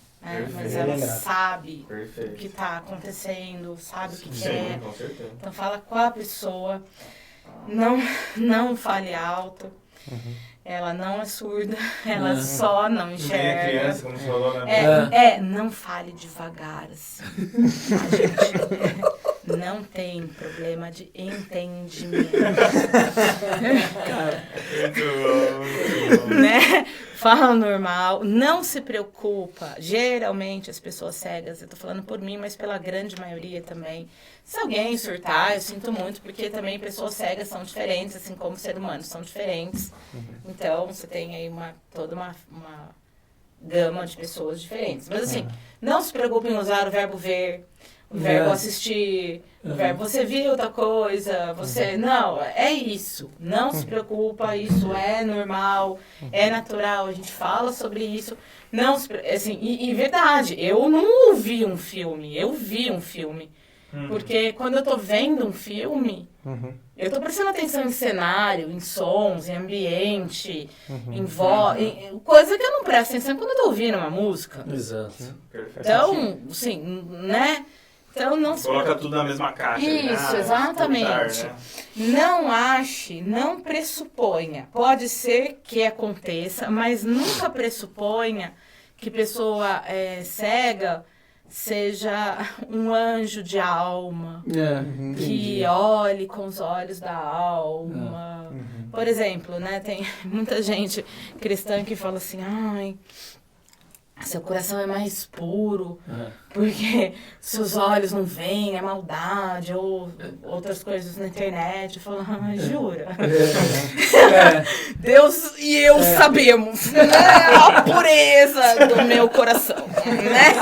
Mas ela sabe o que está acontecendo, sabe o que quer. Com certeza. Então fala com a pessoa, não fale alto. Ela não é surda, ela só não enxerga. Nem a criança, como você falou, né? Não fale devagar, assim. A gente não tem problema de entendimento. Muito bom. Né? Fala normal, não se preocupa. Geralmente as pessoas cegas, eu tô falando por mim, mas pela grande maioria também. Se alguém surtar, eu sinto muito, porque também pessoas cegas são diferentes, assim como seres humanos são diferentes. Então, você tem aí toda uma gama de pessoas diferentes. Mas assim, não se preocupe em usar o verbo ver, o verbo assistir, o verbo você viu outra coisa, você... Não, é isso. Não se preocupa, isso é normal, é natural, a gente fala sobre isso. Não se, assim, e verdade, eu não ouvi um filme, eu vi um filme. Porque quando eu tô vendo um filme, eu tô prestando atenção em cenário, em sons, em ambiente, em voz, coisa que eu não presto atenção quando eu tô ouvindo uma música. Exato. Então, assim, né? Então não se Coloca tudo na mesma caixa. Isso, exatamente. Não ache, não pressuponha. Pode ser que aconteça, mas nunca pressuponha que pessoa cega seja um anjo de alma, que olhe com os olhos da alma. Por exemplo, né, tem muita gente cristã que fala assim, ai, seu coração é mais puro, porque seus olhos não veem a maldade, ou outras coisas na internet. Eu falo, jura? Deus e eu sabemos, né, a pureza do meu coração, né?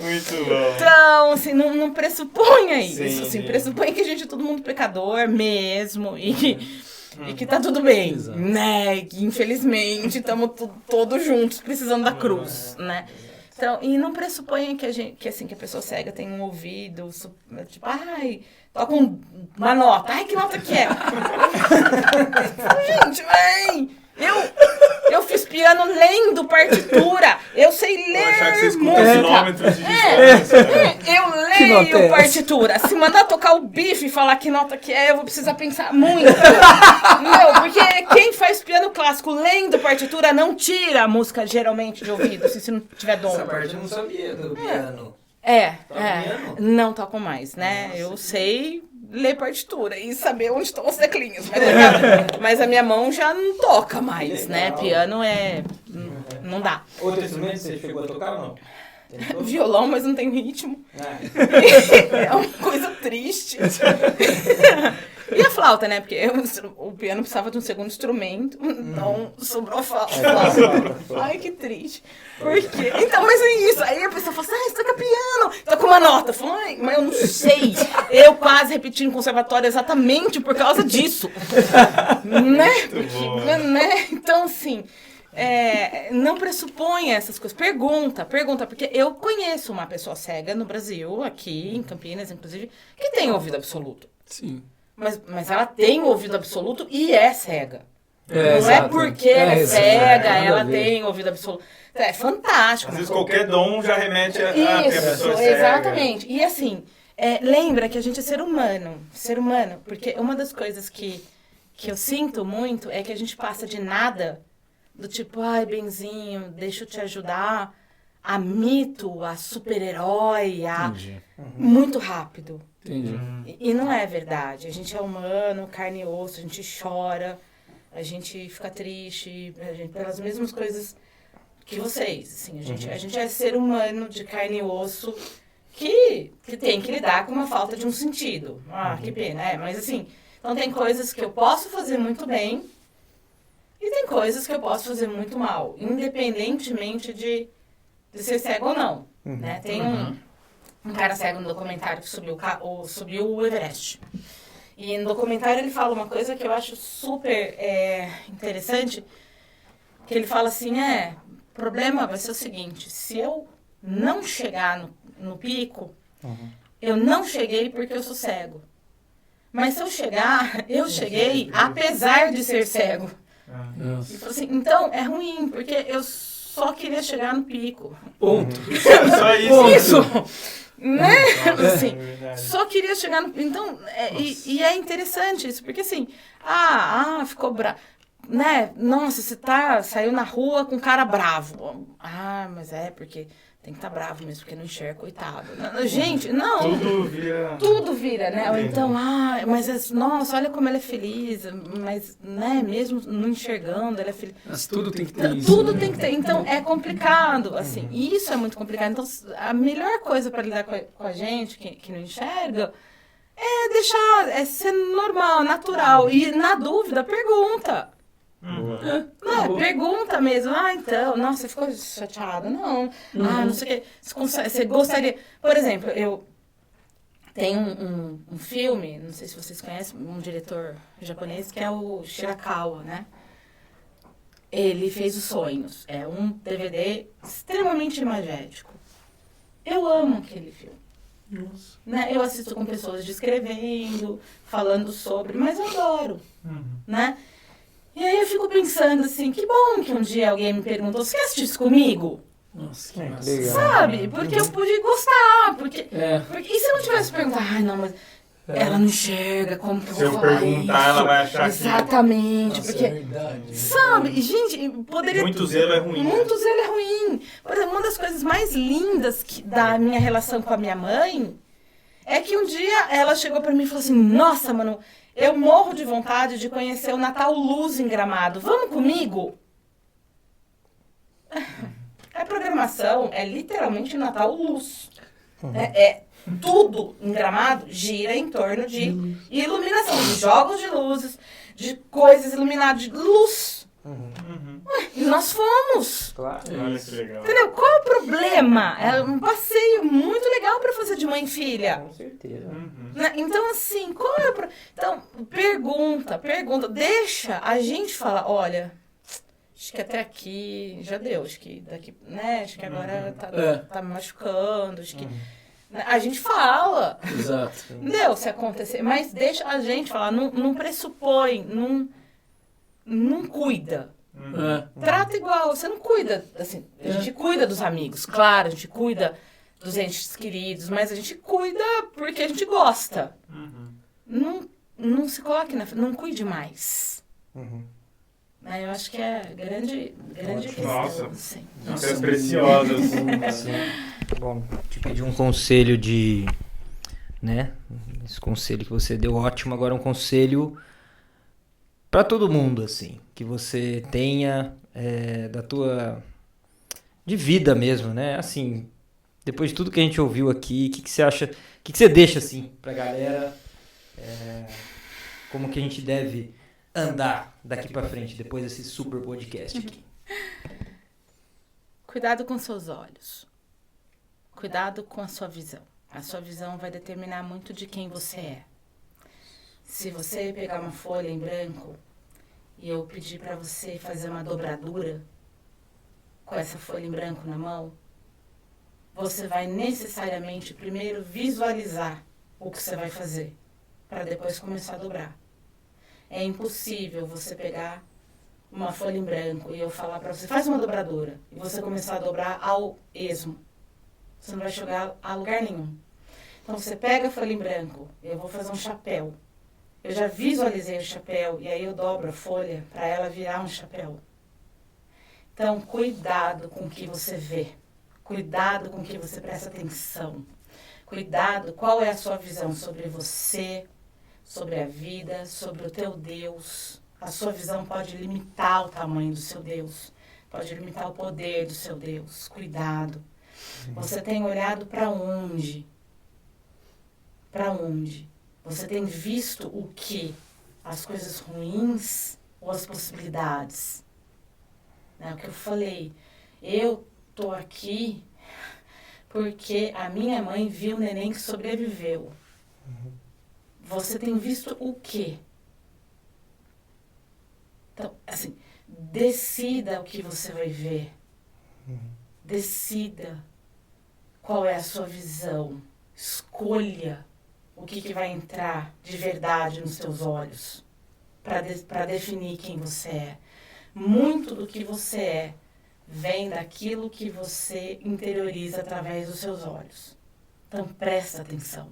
Muito bom. Então, assim, não pressuponha isso, assim, Sim. pressupõe que a gente é todo mundo pecador mesmo, e que tá tudo bem, né? Que infelizmente estamos todos juntos precisando da cruz, né? Então, e não pressuponha que a pessoa cega tem um ouvido, tipo, ai, toca uma nota, ai, que nota que é? Gente, eu fiz piano lendo partitura, eu sei ler. Eu achar que você escuta música. quilômetros de distância. Eu leio partitura. Se mandar tocar o bife e falar que nota que é, eu vou precisar pensar muito. Não, porque quem faz piano clássico lendo partitura não tira a música geralmente de ouvido, se não tiver dom. Essa parte eu não sabia do piano. Piano? Não toco mais, né? Nossa, eu sei ler partitura e saber onde estão as teclinhas. Mas a minha mão já não toca mais, né? Piano não dá. Outro instrumento você chegou a tocar ou não? Violão, mas não tem ritmo. É uma coisa triste. E a flauta, né? Porque o piano precisava de um segundo instrumento, então sobrou flauta. Ai, que triste. Por quê? Então, mas é isso. Aí a pessoa fala assim, você toca piano, toca uma nota. Eu falo, ai, mas eu não sei. Eu quase repeti no conservatório exatamente por causa disso. Né? Porque, né? Então, assim... não pressupõe essas coisas. Pergunta, porque eu conheço uma pessoa cega no Brasil, aqui em Campinas, inclusive, que tem ouvido absoluto. Sim. Mas ela tem ouvido absoluto e é cega. Não exato. é porque ela é cega, nada ela a ver. tem ouvido absoluto. É fantástico. Às vezes qualquer dom já remete a que a pessoa é cega. Exatamente. E assim, lembra que a gente é ser humano, porque uma das coisas que eu sinto muito é que a gente passa de nada, do tipo, ai, benzinho, deixa eu te ajudar, a mito, a super-herói, muito rápido. Entendi. E não é verdade. A gente é humano, carne e osso, a gente chora, a gente fica triste, pelas mesmas coisas que vocês. Assim, a gente é ser humano de carne e osso que tem que lidar com uma falta de um sentido. Que pena. Mas assim, então tem coisas que eu posso fazer muito bem e tem coisas que eu posso fazer muito mal, independentemente de ser cego ou não. Né? Tem um cara cego no documentário que subiu o Everest. E no documentário ele fala uma coisa que eu acho super interessante, que ele fala assim, o problema vai ser o seguinte, se eu não chegar no pico, eu não cheguei porque eu sou cego. Mas se eu chegar, eu cheguei apesar de ser cego. E falou assim, então é ruim, porque eu só queria chegar no pico. Ponto. Só isso. Né? Assim, só queria chegar no... Então, e é interessante isso, porque assim, ficou bravo, né? Nossa, você saiu na rua com cara bravo. Mas porque tem que estar bravo mesmo, porque não enxerga, coitado. Gente, não. Tudo vira, né? Ou então, nossa, olha como ela é feliz, mas, né, mesmo não enxergando, ela é feliz. Mas tudo tem que ter isso. Tudo tem que ter. Então, é complicado, assim. E isso é muito complicado. Então, a melhor coisa para lidar com a gente que não enxerga é deixar, ser normal, natural. E, na dúvida, pergunta. Pergunta mesmo. Então, nossa, você ficou chateado? Não. Não sei o que. Você gostaria... Por exemplo, eu tenho um filme, não sei se vocês conhecem, um diretor japonês, que é o Shirakawa, né? Ele fez Os Sonhos. É um DVD extremamente imagético. Eu amo aquele filme. Nossa. Né? Eu assisto com pessoas descrevendo, falando sobre, mas eu adoro. Né? E aí eu fico pensando assim, que bom que um dia alguém me perguntou, você quer assistir isso comigo? Nossa, que massa. legal. Sabe? Porque eu pude gostar. Porque, e se eu não tivesse perguntado, não, mas ela não enxerga, como que eu Se eu vou falar perguntar, isso? ela vai achar que... Exatamente. Nossa, porque, é verdade. sabe, gente, poderia... Muito zelo é ruim. Muito zelo é ruim. Por exemplo, uma das coisas mais lindas da minha relação com a minha mãe é que um dia ela chegou pra mim e falou assim, nossa, mano, eu morro de vontade de conhecer o Natal Luz em Gramado. Vamos comigo? A programação é literalmente Natal Luz. Tudo em Gramado gira em torno de iluminação, de jogos de luzes, de coisas iluminadas, de luz. E nós fomos. Claro. Olha que legal. Entendeu? Qual é o problema? É um passeio muito legal para fazer de mãe e filha. Com certeza. Né? Então, assim, qual é o problema? Então, pergunta. Deixa a gente falar, olha, acho que até aqui já deu, acho que daqui, né? Acho que agora tá me machucando, acho que... A gente fala. Exato. Entendeu? Se acontecer. Mas deixa a gente falar, não pressupõe, não cuida. Trata igual, você não cuida, assim, a gente cuida dos amigos, claro, a gente cuida dos entes queridos, mas a gente cuida porque a gente gosta. Não se coloque não cuide mais. Eu acho que é grande questão. Nossa. Assim. Dicas preciosas. Bom, te pedi um conselho né? Esse conselho que você deu ótimo, agora um conselho para todo mundo, assim, que você tenha de vida mesmo, né? Assim, depois de tudo que a gente ouviu aqui, o que você acha, o que você deixa, assim, pra galera como que a gente deve andar daqui pra frente, depois desse super podcast aqui? Cuidado com seus olhos. Cuidado com a sua visão. A sua visão vai determinar muito de quem você é. Se você pegar uma folha em branco e eu pedir para você fazer uma dobradura com essa folha em branco na mão, você vai necessariamente primeiro visualizar o que você vai fazer, para depois começar a dobrar. É impossível você pegar uma folha em branco e eu falar para você, faz uma dobradura, e você começar a dobrar ao esmo. Você não vai chegar a lugar nenhum. Então você pega a folha em branco, eu vou fazer um chapéu. Eu já visualizei o chapéu e aí eu dobro a folha para ela virar um chapéu. Então, cuidado com o que você vê. Cuidado com o que você presta atenção. Cuidado, qual é a sua visão sobre você, sobre a vida, sobre o teu Deus. A sua visão pode limitar o tamanho do seu Deus. Pode limitar o poder do seu Deus. Cuidado. Você tem olhado para onde? Para onde? Você tem visto o quê? As coisas ruins ou as possibilidades? É o que eu falei. Eu tô aqui porque a minha mãe viu o neném que sobreviveu. Você tem visto o quê? Então, assim, decida o que você vai ver. Decida qual é a sua visão. Escolha o que vai entrar de verdade nos seus olhos para definir quem você é. Muito do que você é vem daquilo que você interioriza através dos seus olhos. Então, presta atenção.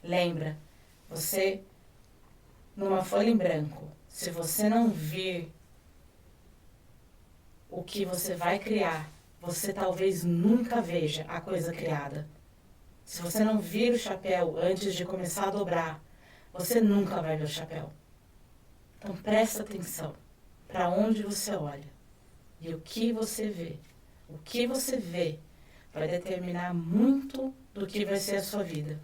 Lembra, você, numa folha em branco, se você não vir o que você vai criar, você talvez nunca veja a coisa criada. Se você não vir o chapéu antes de começar a dobrar, você nunca vai ver o chapéu. Então, presta atenção para onde você olha e o que você vê. O que você vê vai determinar muito do que vai ser a sua vida,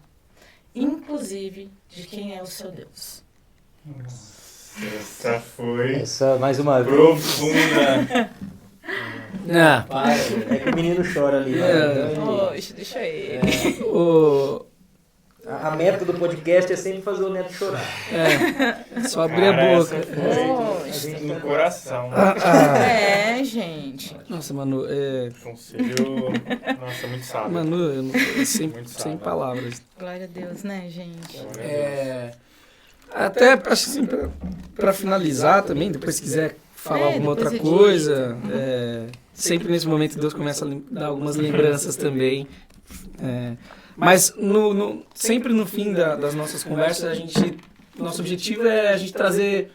inclusive de quem é o seu Deus. Essa foi Essa, mais uma vez. profunda. Ah, para. É que o menino chora ali. Poxa, deixa ele. A meta do podcast é sempre fazer o Neto chorar. Só abrir a boca. Essa foi no coração. É, gente. Nossa, Manu, Conselho. Nossa, muito sábio. Manu, eu não, sem, Muito sem sábio. palavras. Glória a Deus, né, gente? Até assim, pra finalizar também, depois se quiser falar alguma outra depois eu coisa, sempre nesse momento Deus começa a dar algumas lembranças também. Mas sempre no fim das nossas conversas, nosso objetivo é a gente trazer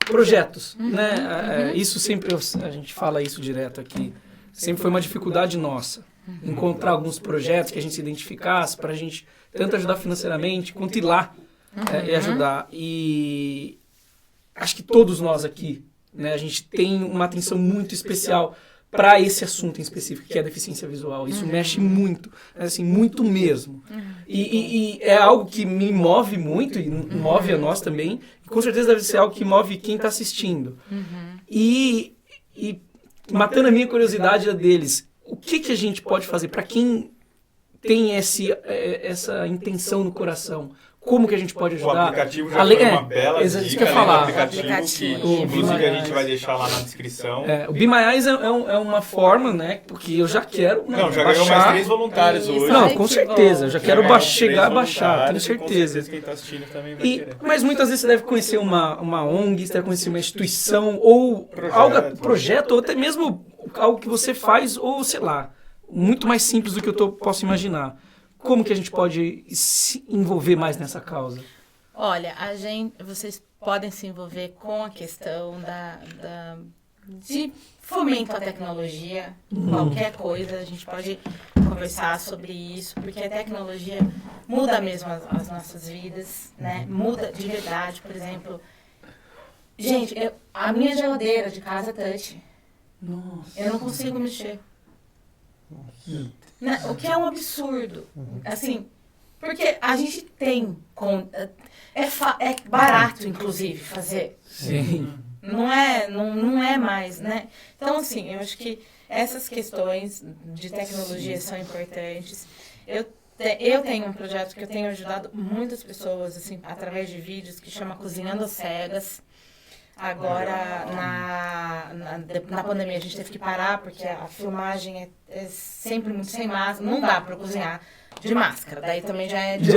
projetos, né? Isso sempre, a gente fala isso direto aqui, sempre foi uma dificuldade nossa, encontrar alguns projetos que a gente se identificasse para a gente tanto ajudar financeiramente, quanto ir lá e ajudar. E acho que todos nós aqui, né, a gente tem uma atenção muito especial para esse assunto em específico, que é a deficiência visual. Isso mexe muito, assim, muito mesmo. E é algo que me move muito, e move a nós também, e com certeza deve ser algo que move quem está assistindo. E matando a minha curiosidade deles, o que a gente pode fazer para quem tem essa intenção no coração? Como que a gente pode ajudar? O aplicativo já foi uma bela isso dica, que eu ia falar. O aplicativo que, inclusive, a gente vai deixar lá na descrição. O Be My Eyes é uma forma, né? Porque eu já quero já ganhou mais 3 voluntários hoje. Não, com certeza. Eu já quero chegar a baixar, tenho certeza. Com certeza quem tá assistindo também vai querer. Mas muitas vezes você deve conhecer uma ONG, você deve conhecer uma instituição, ou projeto, ou até mesmo algo que você faz, ou sei lá, muito mais simples do que eu posso imaginar. Como que a gente pode se envolver mais nessa causa? Olha, vocês podem se envolver com a questão de fomento à tecnologia, qualquer coisa, a gente pode conversar sobre isso, porque a tecnologia muda mesmo as nossas vidas, né? Muda de verdade, por exemplo. Gente, a minha geladeira de casa é touch. Nossa. Eu não consigo mexer. O que é um absurdo. Assim, Porque a gente tem... É barato, inclusive, fazer. Sim. Não é mais, né? Então, assim, eu acho que essas questões de tecnologia são importantes. Eu tenho um projeto que eu tenho ajudado muitas pessoas, assim, através de vídeos, que chama Cozinhando às Cegas. Agora, na pandemia, a gente teve que parar, porque a filmagem é sempre muito sem máscara. Não dá para cozinhar de máscara, daí também já é de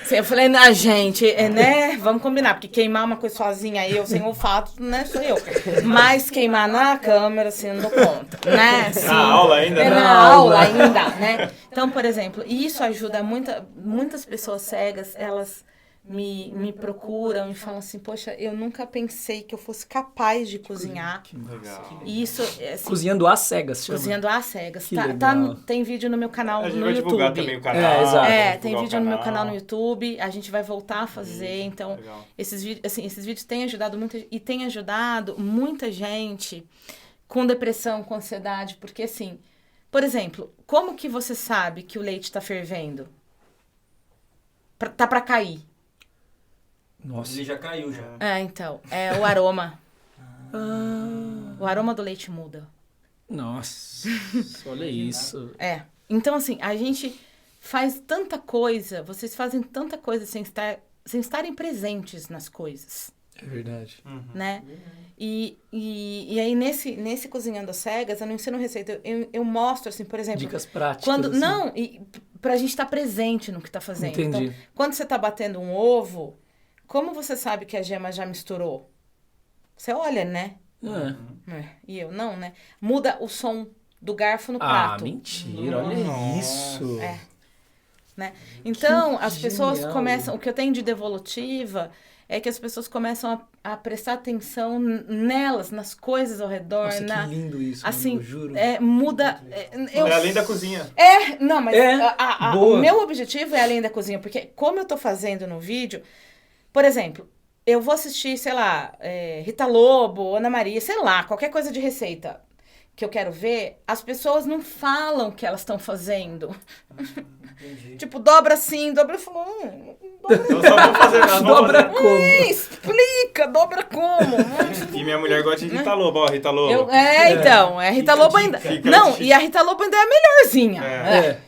Eu falei, gente, né, vamos combinar, porque queimar uma coisa sozinha, eu sem olfato, né, sou eu. Mas queimar na câmera, assim, não dou conta, né? Assim, na aula ainda, né? Na aula ainda, né? Então, por exemplo, isso ajuda muitas pessoas cegas, elas me procuram e falam assim, poxa, eu nunca pensei que eu fosse capaz de cozinhar. Que legal. E isso, assim, Cozinhando às cegas, chama. Cozinhando às cegas. Que legal. Tem vídeo no meu canal A gente no vai YouTube. divulgar também o canal. exato. Tem vídeo no meu canal no YouTube. A gente vai voltar a fazer. Então, legal. esses vídeos têm ajudado e tem ajudado muita gente com depressão, com ansiedade, porque assim, por exemplo, como que você sabe que o leite está fervendo? Tá para cair. Nossa. Ele já caiu, já. Então, é o aroma. O aroma do leite muda. Nossa, olha isso. Então, assim, a gente faz tanta coisa, vocês fazem tanta coisa sem estarem presentes nas coisas. É verdade. Né? E aí, nesse Cozinhando às Cegas, eu não ensino receita, eu mostro, assim, por exemplo... Dicas práticas. Assim. Pra gente estar presente no que tá fazendo. Entendi. Então, quando você tá batendo um ovo, como você sabe que a gema já misturou? Você olha, né? E eu não, né? Muda o som do garfo no prato. Mentira, olha isso. Né? Então, Que as pessoas genial. começam... O que eu tenho de devolutiva é que as pessoas começam a prestar atenção nelas, nas coisas ao redor. Nossa, que lindo isso, assim, mano, eu juro. Muda... É além da cozinha. Não, mas o meu objetivo é além da cozinha, porque como eu tô fazendo no vídeo, por exemplo, eu vou assistir, sei lá, Rita Lobo, Ana Maria, sei lá, qualquer coisa de receita que eu quero ver, as pessoas não falam o que elas estão fazendo. Tipo, dobra assim, dobra... Eu falo, Eu só vou fazer... Dobra como? Explica, dobra como? E minha mulher gosta de Rita Lobo, ó, Rita Lobo. Então, a Rita Lobo ainda... Não, e a Rita Lobo ainda é a melhorzinha.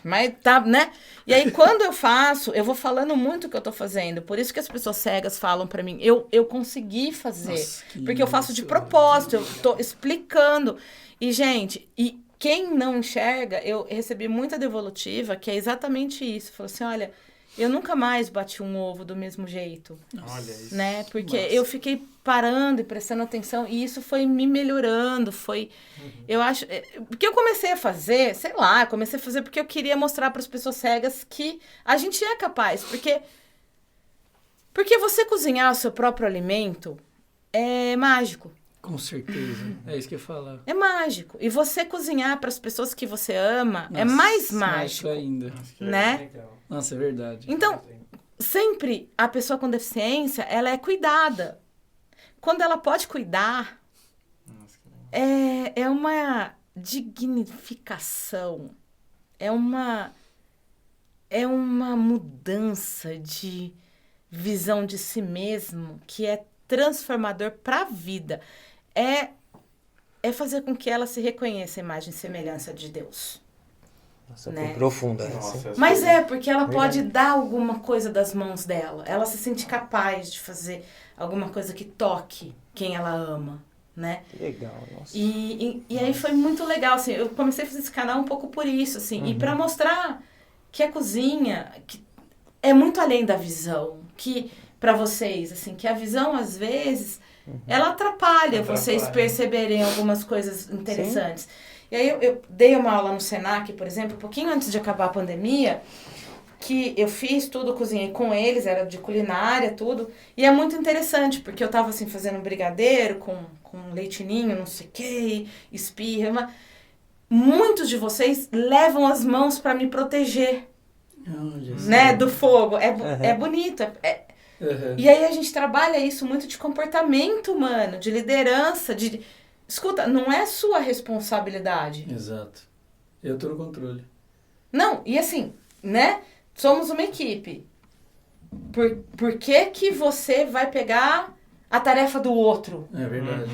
Mas tá, né? E aí, quando eu faço, eu vou falando muito o que eu tô fazendo. Por isso que as pessoas cegas falam pra mim, eu consegui fazer. Nossa, porque eu faço de propósito, eu tô explicando. E, gente, quem não enxerga, eu recebi muita devolutiva, que é exatamente isso. Falou assim, olha, eu nunca mais bati um ovo do mesmo jeito. Olha isso. Né? Porque eu fiquei parando e prestando atenção, e isso foi me melhorando, eu acho... Porque eu comecei a fazer, sei lá, porque eu queria mostrar para as pessoas cegas que a gente é capaz, porque você cozinhar o seu próprio alimento é mágico. Com certeza. É isso que eu ia falar. É mágico. E você cozinhar para as pessoas que você ama é mais mágico. ainda. Né? Nossa, é verdade. Então, sempre a pessoa com deficiência, ela é cuidada. Quando ela pode cuidar, é uma dignificação. É uma mudança de visão de si mesmo que é transformador para a vida. É fazer com que ela se reconheça a imagem e semelhança de Deus. Nossa, né? foi profunda essa. Nossa, Mas porque ela pode dar alguma coisa das mãos dela. Ela se sente capaz de fazer alguma coisa que toque quem ela ama, né? Que legal, nossa. E aí foi muito legal, assim, eu comecei a fazer esse canal um pouco por isso, assim, e para mostrar que a cozinha que é muito além da visão, que para vocês, assim, que a visão às vezes ela atrapalha vocês perceberem algumas coisas interessantes. Sim. E aí eu dei uma aula no Senac, por exemplo, um pouquinho antes de acabar a pandemia, que eu fiz tudo, cozinhei com eles, era de culinária, tudo. E é muito interessante, porque eu tava assim fazendo um brigadeiro com leitinho, não sei o que, espirra. Muitos de vocês levam as mãos para me proteger, né, do fogo. É bonito, E aí a gente trabalha isso muito de comportamento humano, de liderança, de... Escuta, não é sua responsabilidade. Exato. Eu tô no controle. Não, e assim, né? Somos uma equipe. Por que que você vai pegar a tarefa do outro? É verdade.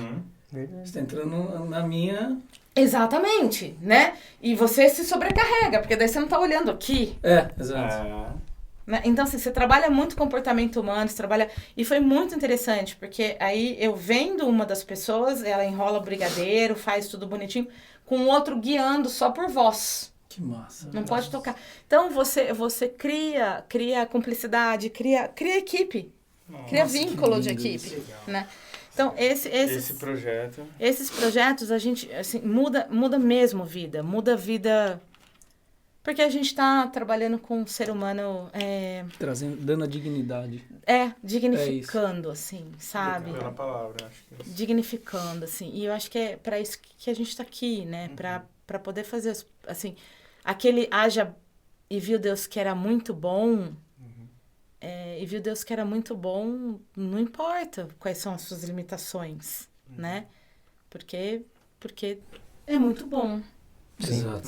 Você tá entrando na minha... Exatamente, né? E você se sobrecarrega, porque daí você não tá olhando aqui. Exato. Né? Então, assim, você trabalha muito comportamento humano, você trabalha... E foi muito interessante, porque aí eu vendo uma das pessoas, ela enrola o brigadeiro, faz tudo bonitinho, com o outro guiando só por voz. Que massa. Não pode tocar. Então, você cria cumplicidade, cria equipe. Cria vínculo de equipe, né? Então, Esse projeto... Esses projetos, a gente, assim, muda mesmo vida. Muda vida... Porque a gente está trabalhando com um ser humano... Dando a dignidade. Dignificando, assim, sabe? Pela palavra, acho que é isso. Dignificando, assim. E eu acho que é para isso que a gente está aqui, né? Para poder fazer, assim... Aquele haja e viu Deus que era muito bom... e viu Deus que era muito bom, não importa quais são as suas limitações, né? Porque é muito bom. Exato.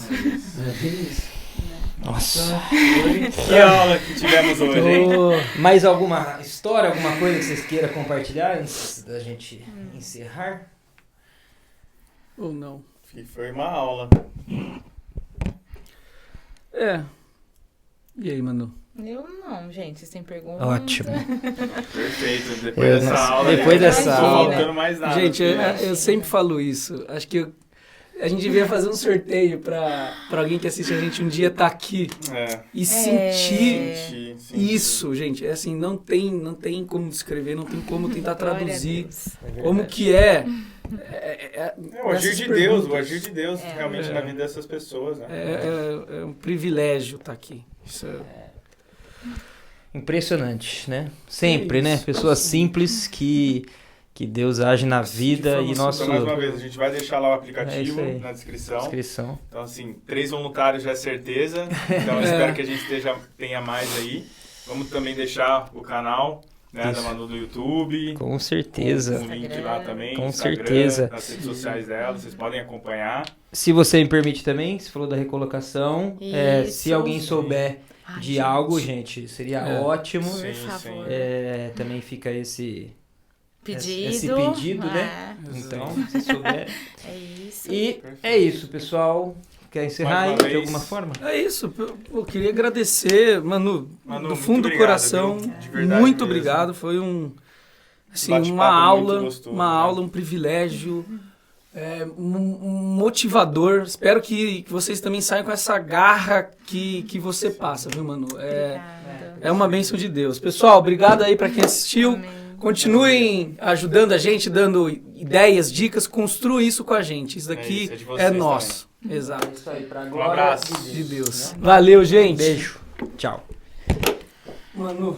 Nossa. Que aula que tivemos hoje, hein? Mais alguma história, alguma coisa que vocês queiram compartilhar antes da gente encerrar? Ou não? Foi uma aula. E aí, Manu? Eu não, gente, vocês têm pergunta? Ótimo. Perfeito. Depois dessa aula... Depois dessa não tô aula... faltando mais nada. Gente, eu sempre falo isso. Acho que a gente devia fazer um sorteio pra alguém que assiste a gente um dia estar aqui e sentir isso, gente. É assim, não tem como descrever, não tem como tentar traduzir como que é. O agir de Deus, realmente na vida dessas pessoas, né? É um privilégio estar aqui. Isso impressionante, né? Sempre, né? Pessoas simples que Deus age na vida e nosso... Então, mais uma vez, a gente vai deixar lá o aplicativo na descrição. Então, assim, 3 voluntários já é certeza. Então, eu espero que a gente tenha mais aí. Vamos também deixar o canal... Né, da Manu do YouTube. Com certeza. Com o link lá também. Com Instagram, certeza. nas redes sociais dela, vocês podem acompanhar. Se você me permite também, você falou da recolocação. Se alguém souber de algo, gente, seria ótimo. Por favor. Também fica esse pedido, né? Então, se souber. É isso. E é isso, pessoal. Quer encerrar aí de alguma forma? É isso. Eu queria agradecer, Manu do fundo do coração. De verdade muito mesmo. obrigado. Foi Bate-papo uma aula, muito gostoso, né? um privilégio, um motivador. Espero que vocês também saiam com essa garra que você passa, viu, Manu? É uma bênção de Deus. Pessoal, obrigado aí para quem assistiu. Amém. Continuem ajudando a gente, dando ideias, dicas, construa isso com a gente. Isso daqui de vocês nosso. Exato. Isso aí, pra Um abraço. De Deus. Valeu, gente. Beijo. Tchau. Manu.